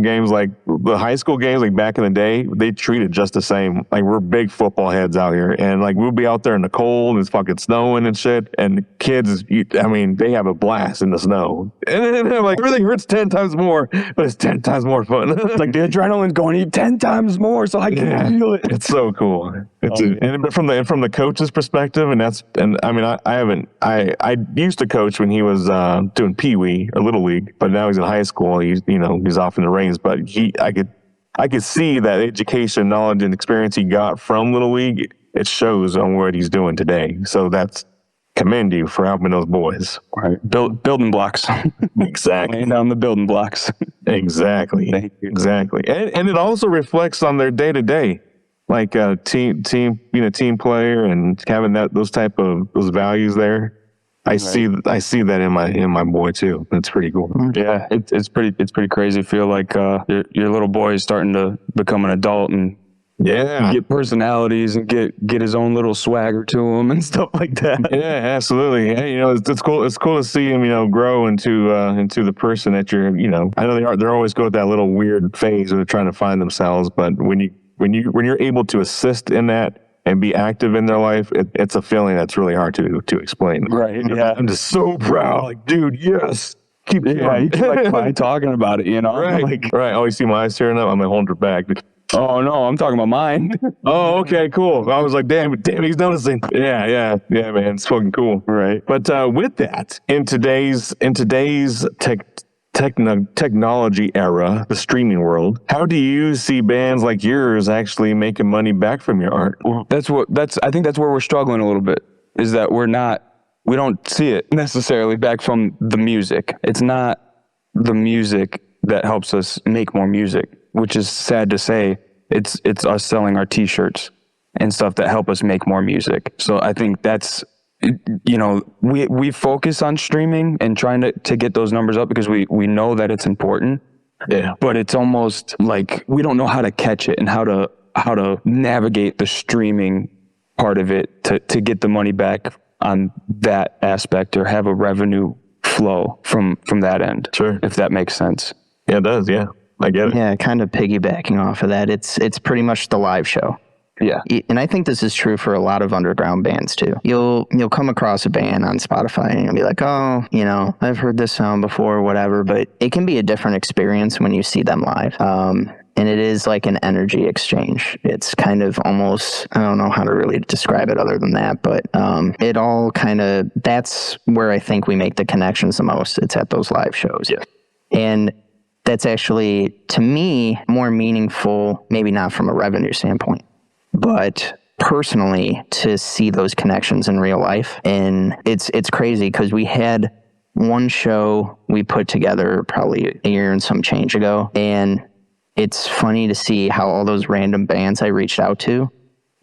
games, like the high school games, like back in the day, they treat it just the same. Like, we're big football heads out here, and like we'll be out there in the cold, and it's fucking snowing and shit. And the kids, they have a blast in the snow. And then like everything hurts 10 times more, but it's 10 times more fun. It's like the adrenaline's going 10 times more, so I can feel it. It's so cool. And from the coach's perspective, I used to coach when he was doing Pee Wee or Little League, but now he's in high school. He's off in the reins. But I could see that education, knowledge, and experience he got from Little League. It shows on what he's doing today. So that's commend you for helping those boys. Right, building blocks. Exactly, laying down the building blocks. Exactly, Thank you. Exactly, and it also reflects on their day to day. Like team team player, and having those values there. I see that in my boy too. That's pretty cool. Yeah, it's pretty crazy. Feel like your little boy is starting to become an adult and get personalities and get his own little swagger to him and stuff like that. Yeah, absolutely. Hey, it's cool. It's cool to see him, grow into the person that you're. I know they're always go with that little weird phase where they're trying to find themselves, but when you're able to assist in that and be active in their life, it's a feeling that's really hard to explain. Right. Yeah. I'm just so proud. Like, dude, yes. Keep going. You like talking about it, Right. Right. Oh, you see my eyes tearing up? I'm going to hold her back. Oh, no, I'm talking about mine. Oh, okay, cool. I was like, damn, he's noticing. Yeah, man. It's fucking cool. Right. But with that, in today's technology era, the streaming world, how do you see bands like yours actually making money back from your art? I think that's where we're struggling a little bit, is that we don't see it necessarily back from the music. It's not the music that helps us make more music, which is sad to say. It's us selling our t-shirts and stuff that help us make more music. So I think that's, we focus on streaming and trying to get those numbers up because we know that it's important. Yeah. But it's almost like we don't know how to catch it and how to navigate the streaming part of it to get the money back on that aspect or have a revenue flow from that end. Sure. If that makes sense. Yeah, it does. Yeah. I get it. Yeah, kind of piggybacking off of that. It's pretty much the live show. Yeah. And I think this is true for a lot of underground bands too. You'll come across a band on Spotify and you'll be like, oh, I've heard this sound before or whatever, but it can be a different experience when you see them live. And it is like an energy exchange. It's kind of almost, I don't know how to really describe it other than that, but it all that's where I think we make the connections the most. It's at those live shows. Yeah. And that's actually, to me, more meaningful, maybe not from a revenue standpoint, but personally to see those connections in real life. And it's crazy because we had one show we put together probably a year and some change ago, and it's funny to see how all those random bands I reached out to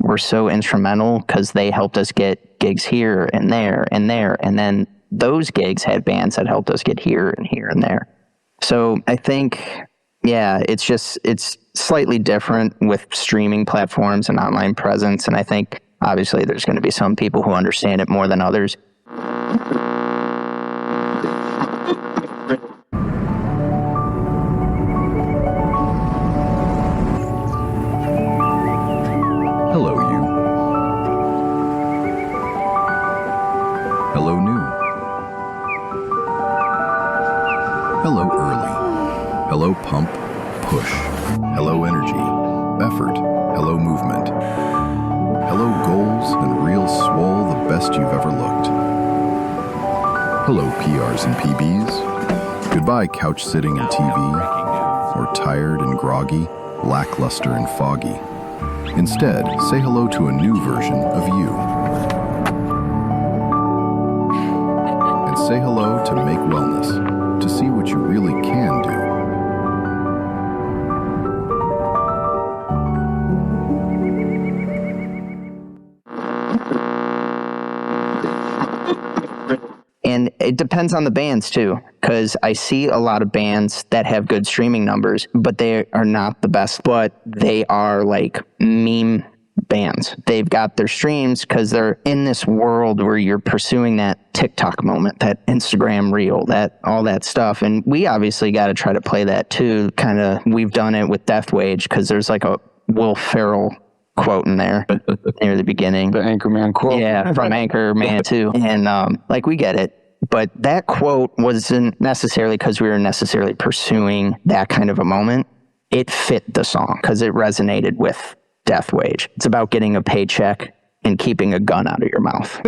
were so instrumental because they helped us get gigs here and there and there. And then those gigs had bands that helped us get here and here and there. So I think, yeah, it's slightly different with streaming platforms and online presence. And I think obviously there's going to be some people who understand it more than others. Hello, you. Hello, new. Hello, early. Hello, pump, push. Hello, energy, effort. Hello, movement. Hello, goals and real swole, the best you've ever looked. Hello, PRs and PBs. Goodbye, couch sitting and TV, or tired and groggy, lackluster and foggy. Instead, say hello to a new version of you. And say hello to Make Wellness, to see what you really can do. And it depends on the bands too, because I see a lot of bands that have good streaming numbers, but they are not the best, but they are like meme bands. They've got their streams because they're in this world where you're pursuing that TikTok moment, that Instagram reel, that all that stuff. And we obviously got to try to play that too. Kind of, we've done it with Death Wage because there's like a Will Ferrell quote in there near the beginning. The Anchorman quote. Yeah, from Anchorman too. And like we get it. But that quote wasn't necessarily because we were necessarily pursuing that kind of a moment. It fit the song because it resonated with Death Wage. It's about getting a paycheck and keeping a gun out of your mouth.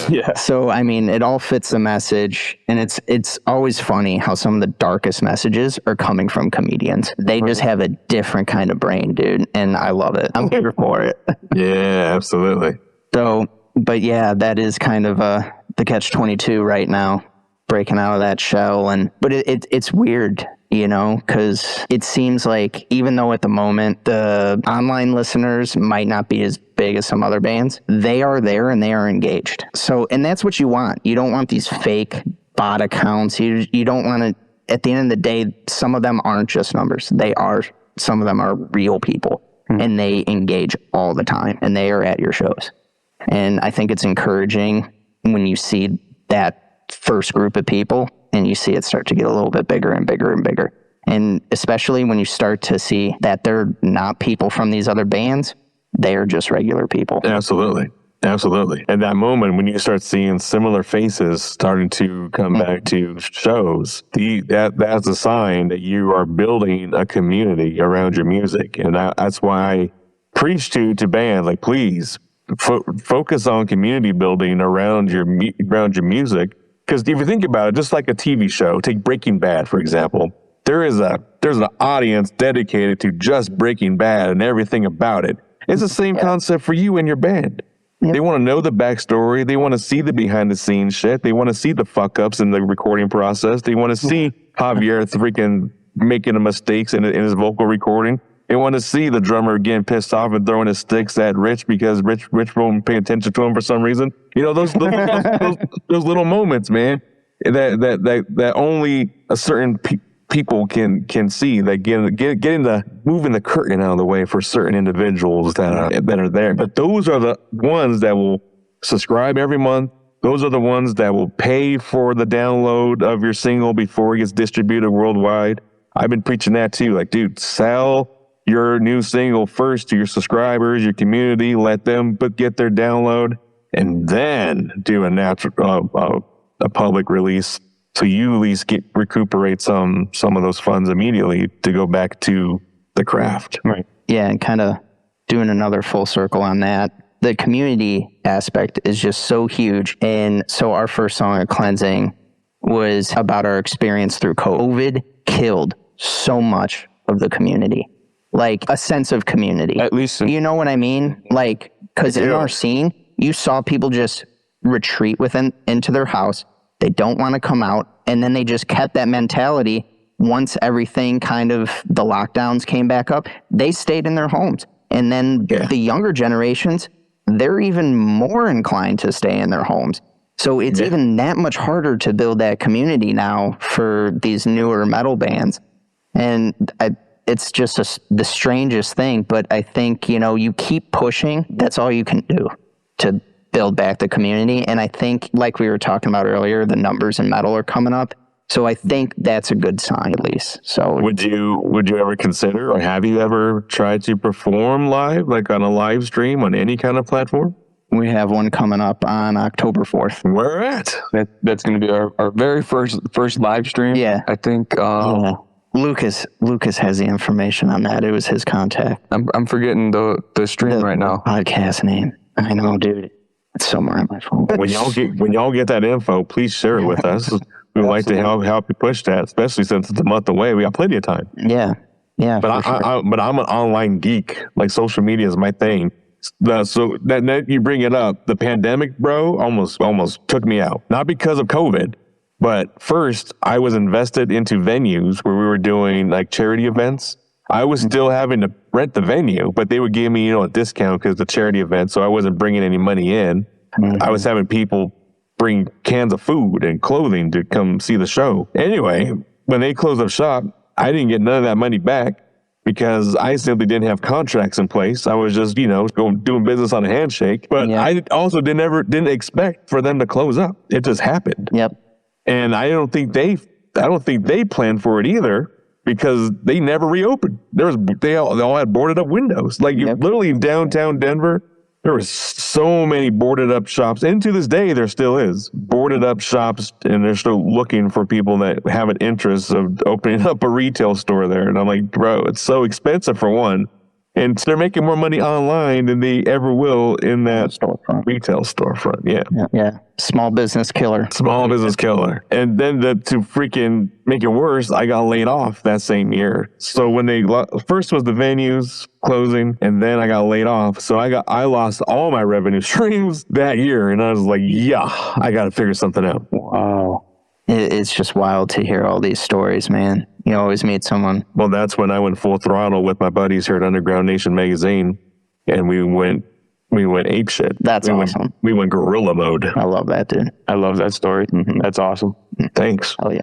Yeah. So, I mean, it all fits the message. And it's always funny how some of the darkest messages are coming from comedians. They just have a different kind of brain, dude. And I love it. I'm here for it. Yeah, absolutely. So, but yeah, that is kind of the catch-22 right now, breaking out of that shell. But it's weird, you know, because it seems like even though at the moment the online listeners might not be as big as some other bands, they are there and they are engaged. So, and that's what you want. You don't want these fake bot accounts. You don't want to, at the end of the day, some of them aren't just numbers. Some of them are real people and they engage all the time and they are at your shows. And I think it's encouraging when you see that first group of people and you see it start to get a little bit bigger and bigger and bigger. And especially when you start to see that they're not people from these other bands, they're just regular people. Absolutely. Absolutely. At that moment, when you start seeing similar faces starting to come back to shows, that's a sign that you are building a community around your music. And that's why I preach to bands, like, please, focus on community building around your music. Because if you think about it, just like a TV show, take Breaking Bad, for example, there's an audience dedicated to just Breaking Bad and everything about it. It's the same concept for you and your band. Yep. They want to know the backstory. They want to see the behind the scenes shit. They want to see the fuck ups in the recording process. They want to see Javier freaking making the mistakes in his vocal recording. They want to see the drummer getting pissed off and throwing his sticks at Rich because Rich won't pay attention to him for some reason. You know, those little moments, man, that only a certain people can see, that moving the curtain out of the way for certain individuals that are there. But those are the ones that will subscribe every month. Those are the ones that will pay for the download of your single before it gets distributed worldwide. I've been preaching that too. Like, dude, sell your new single first to your subscribers, your community, let them get their download, and then do a public release, so you at least recuperate some of those funds immediately to go back to the craft. Right. Yeah, and kind of doing another full circle on that. The community aspect is just so huge, and so our first song, Cleansing, was about our experience through COVID. Killed so much of the community. Like a sense of community. At least. You know what I mean? Like, because in our scene, you saw people just retreat into their house. They don't want to come out. And then they just kept that mentality once everything kind of, the lockdowns came back up, they stayed in their homes. And then the younger generations, they're even more inclined to stay in their homes. So it's even that much harder to build that community now for these newer metal bands. And it's just the strangest thing. But I think, you keep pushing. That's all you can do to build back the community. And I think, like we were talking about earlier, the numbers in metal are coming up. So I think that's a good sign, at least. So would you ever consider, or have you ever tried to perform live, like on a live stream on any kind of platform? We have one coming up on October 4th. Where at? That's going to be our very first live stream. Yeah. I think Lucas has the information on that. It was his contact. I'm forgetting the stream right now. Podcast name. I know, dude. It's somewhere on my phone. When y'all get that info, please share it with us. We'd like to help you push that, especially since it's a month away. We got plenty of time. Yeah. But I'm an online geek. Like, social media is my thing. So that you bring it up, the pandemic, bro, almost took me out. Not because of COVID, but first I was invested into venues where we were doing like charity events. I was still having to rent the venue, but they would give me, a discount because it's a charity event. So I wasn't bringing any money in. I was having people bring cans of food and clothing to come see the show. Anyway, when they closed up shop, I didn't get none of that money back because I simply didn't have contracts in place. I was just, doing business on a handshake. But I also didn't expect for them to close up. It just happened. Yep. And I don't think they planned for it either, because they never reopened. They all had boarded up windows. Like, literally in downtown Denver, there were so many boarded up shops. And to this day, there still is boarded up shops, and they're still looking for people that have an interest of opening up a retail store there. And I'm like, bro, it's so expensive for one. And they're making more money online than they ever will in that retail storefront. Yeah. Small business killer. And then to freaking make it worse, I got laid off that same year. So when first was the venues closing, and then I got laid off. So I lost all my revenue streams that year. And I was like, I got to figure something out. Wow. It's just wild to hear all these stories, man. You always meet someone. Well, that's when I went full throttle with my buddies here at Underground Nation magazine, and we went ape shit. That's awesome. We went gorilla mode. I love that, dude. I love that story. Mm-hmm. That's awesome. Thanks. Hell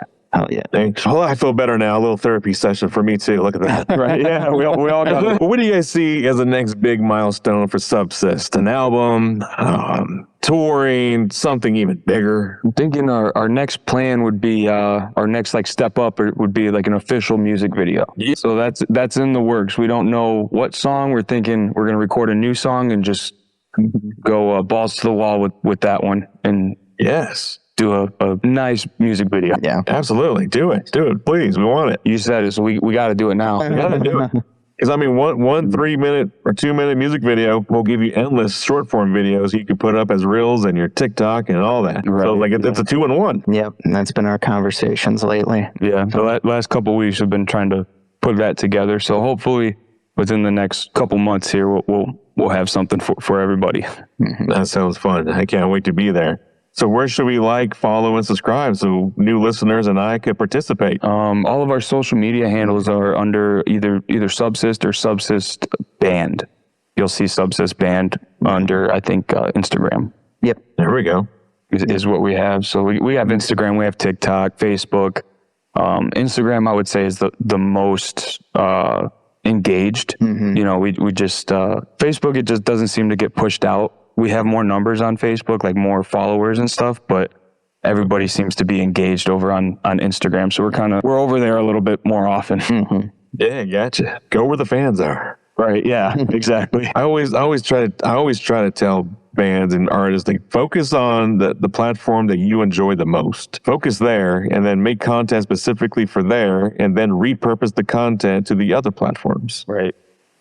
yeah. Thanks. Oh, I feel better now. A little therapy session for me too. Look at that. Right? Yeah, we all got it. What do you guys see as the next big milestone for Subcyst? An album, touring, something even bigger? I'm thinking our next plan would be our next step up would be like an official music video. Yeah. So that's in the works. We don't know what song. We're thinking we're going to record a new song and just go balls to the wall with that one. And yes. Do a nice music video. Yeah, absolutely. Do it, please. We want it. You said it, so we got to do it now. We got to do it. Because one 3-minute or 2-minute music video will give you endless short form videos you can put up as reels and your TikTok and all that. Right. So it's a 2-in-1. Yep, and that's been our conversations lately. Yeah. So that last couple of weeks have been trying to put that together. So hopefully within the next couple months here, we'll have something for everybody. That sounds fun. I can't wait to be there. So where should we follow, and subscribe so new listeners and I could participate? All of our social media handles are under either Subcyst or Subcyst Band. You'll see Subcyst Band under, I think, Instagram. Yep. There we go. Is what we have. So we have Instagram, we have TikTok, Facebook. Instagram, I would say, is the most engaged. Mm-hmm. We just, Facebook, it just doesn't seem to get pushed out. We have more numbers on Facebook, like more followers and stuff, but everybody seems to be engaged over on Instagram. So we're over there a little bit more often. Mm-hmm. Yeah, gotcha. Go where the fans are. Right. Yeah, exactly. I always try to tell bands and artists, focus on the platform that you enjoy the most. Focus there, and then make content specifically for there, and then repurpose the content to the other platforms. Right.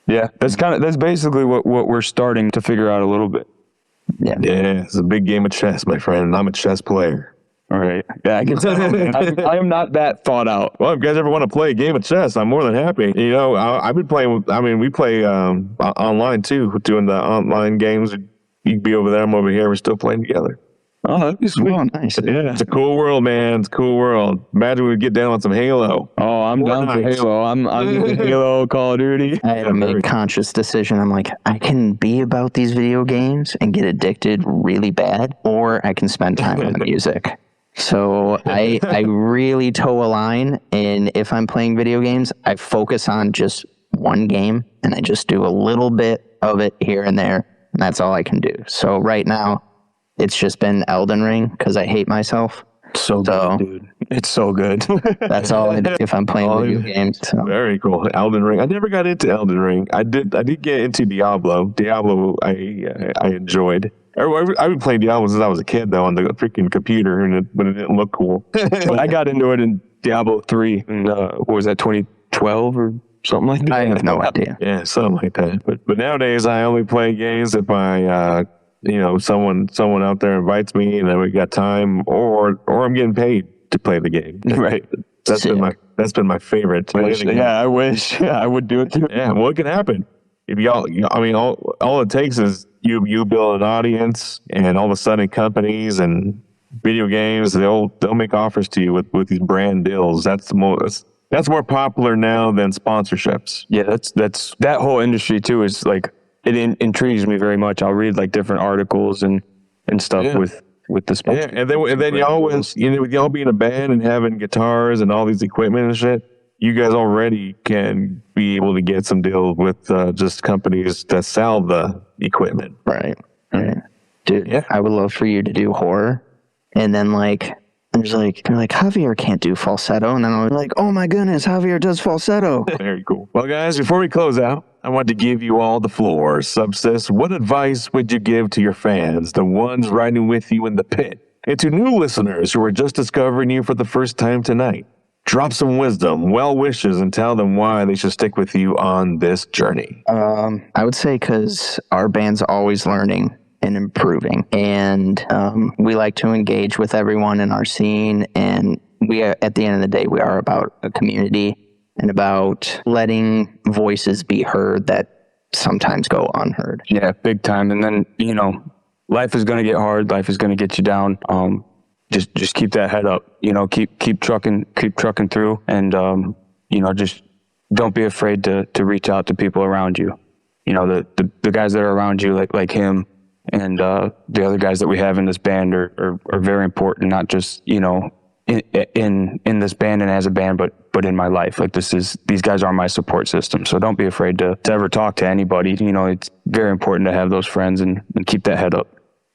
Yeah. That's basically what we're starting to figure out a little bit. Yeah, it's a big game of chess, my friend, and I'm a chess player. All right. Yeah, I can tell. I am not that thought out. Well, if you guys ever want to play a game of chess, I'm more than happy. I've been playing. We play online too, doing the online games. You can be over there, I'm over here. We're still playing together. Oh, that'd be sweet. Oh, nice. Yeah, it's a cool world, man. It's a cool world. Imagine we get down on some Halo. Oh, I'm down for Halo. I'm into Halo, Call of Duty. I had to make a conscious decision. I'm like, I can be about these video games and get addicted really bad, or I can spend time on the music. So I really toe a line, and if I'm playing video games, I focus on just one game, and I just do a little bit of it here and there, and that's all I can do. So right now, it's just been Elden Ring, because I hate myself. So good, dude. It's so good. That's all I do if I'm playing video games. So. Very cool. Elden Ring. I never got into Elden Ring. I did get into Diablo. I enjoyed. I've been playing Diablo since I was a kid, though, on the freaking computer, but it didn't look cool. I got into it in Diablo 3, and what was that, 2012 or something like that? I have no idea. Yeah, something like that. But nowadays, I only play games if I, someone out there invites me, and then we got time, or I'm getting paid to play the game. Right. That's been my favorite. I wish. Yeah, I would do it too. Yeah, well, it can happen. If all it takes is you build an audience, and all of a sudden companies and video games, they'll make offers to you with these brand deals. That's more popular now than sponsorships. Yeah, that's that whole industry too is like, it intrigues me very much. I'll read like different articles and stuff with the sponsors. Yeah, and then y'all with y'all being a band and having guitars and all these equipment and shit, you guys already can be able to get some deals with just companies that sell the equipment. Right. Dude, yeah. I would love for you to do horror. And then they're like, Javier can't do falsetto. And then I'm like, oh my goodness, Javier does falsetto. Very cool. Well, guys, before we close out, I want to give you all the floor. Subcyst, what advice would you give to your fans, the ones riding with you in the pit, and to new listeners who are just discovering you for the first time tonight? Drop some wisdom, well wishes, and tell them why they should stick with you on this journey. I would say because our band's always learning and improving, and we like to engage with everyone in our scene, and we are, at the end of the day, we are about a community and about letting voices be heard that sometimes go unheard. Yeah, big time. And then, life is going to get hard. Life is going to get you down. Just keep that head up, keep trucking through, and, just don't be afraid to reach out to people around you. The guys that are around you, like him and the other guys that we have in this band are very important, not just, in this band and as a band, but in my life. Like these guys are my support system. So don't be afraid to ever talk to anybody. It's very important to have those friends and keep that head up,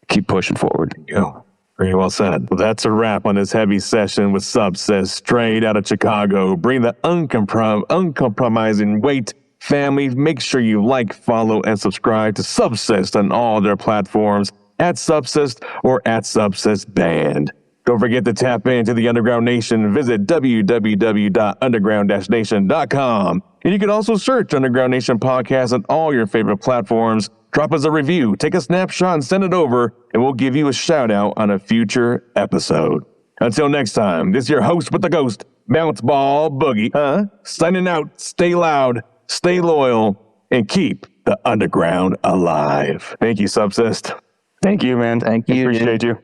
keep pushing forward. Yeah. Very well said. Well, that's a wrap on this heavy session with Subcyst, straight out of Chicago. Bring the uncompromising weight. Family, make sure you like, follow, and subscribe to Subcyst on all their platforms, at Subcyst or at Subcyst Band. Don't forget to tap into the Underground Nation. Visit www.underground-nation.com. And you can also search Underground Nation Podcast on all your favorite platforms. Drop us a review, take a snapshot, and send it over, and we'll give you a shout-out on a future episode. Until next time, this is your host with the ghost, BounceBallBoogie, signing out. Stay loud, stay loyal, and keep the underground alive. Thank you, Subcyst. Thank you, man. Thank you. Appreciate you.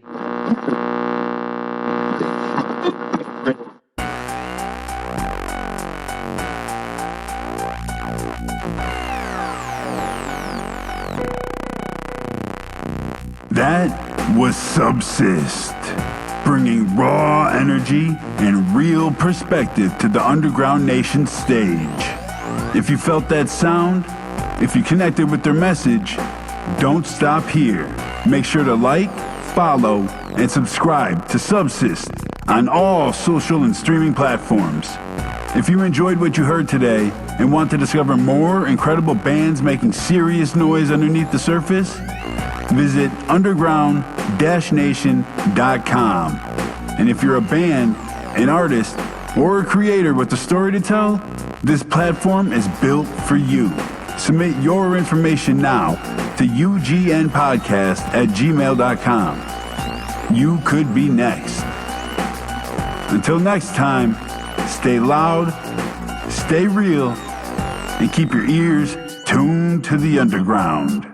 That was Subcyst, bringing raw energy and real perspective to the Underground Nation stage. If you felt that sound, if you connected with their message, don't stop here. Make sure to like, follow, and subscribe to Subcyst on all social and streaming platforms. If you enjoyed what you heard today and want to discover more incredible bands making serious noise underneath the surface, visit underground-nation.com. And if you're a band, an artist, or a creator with a story to tell, this platform is built for you. Submit your information now to ugnpodcast@gmail.com. You could be next. Until next time, stay loud, stay real, and keep your ears tuned to the underground.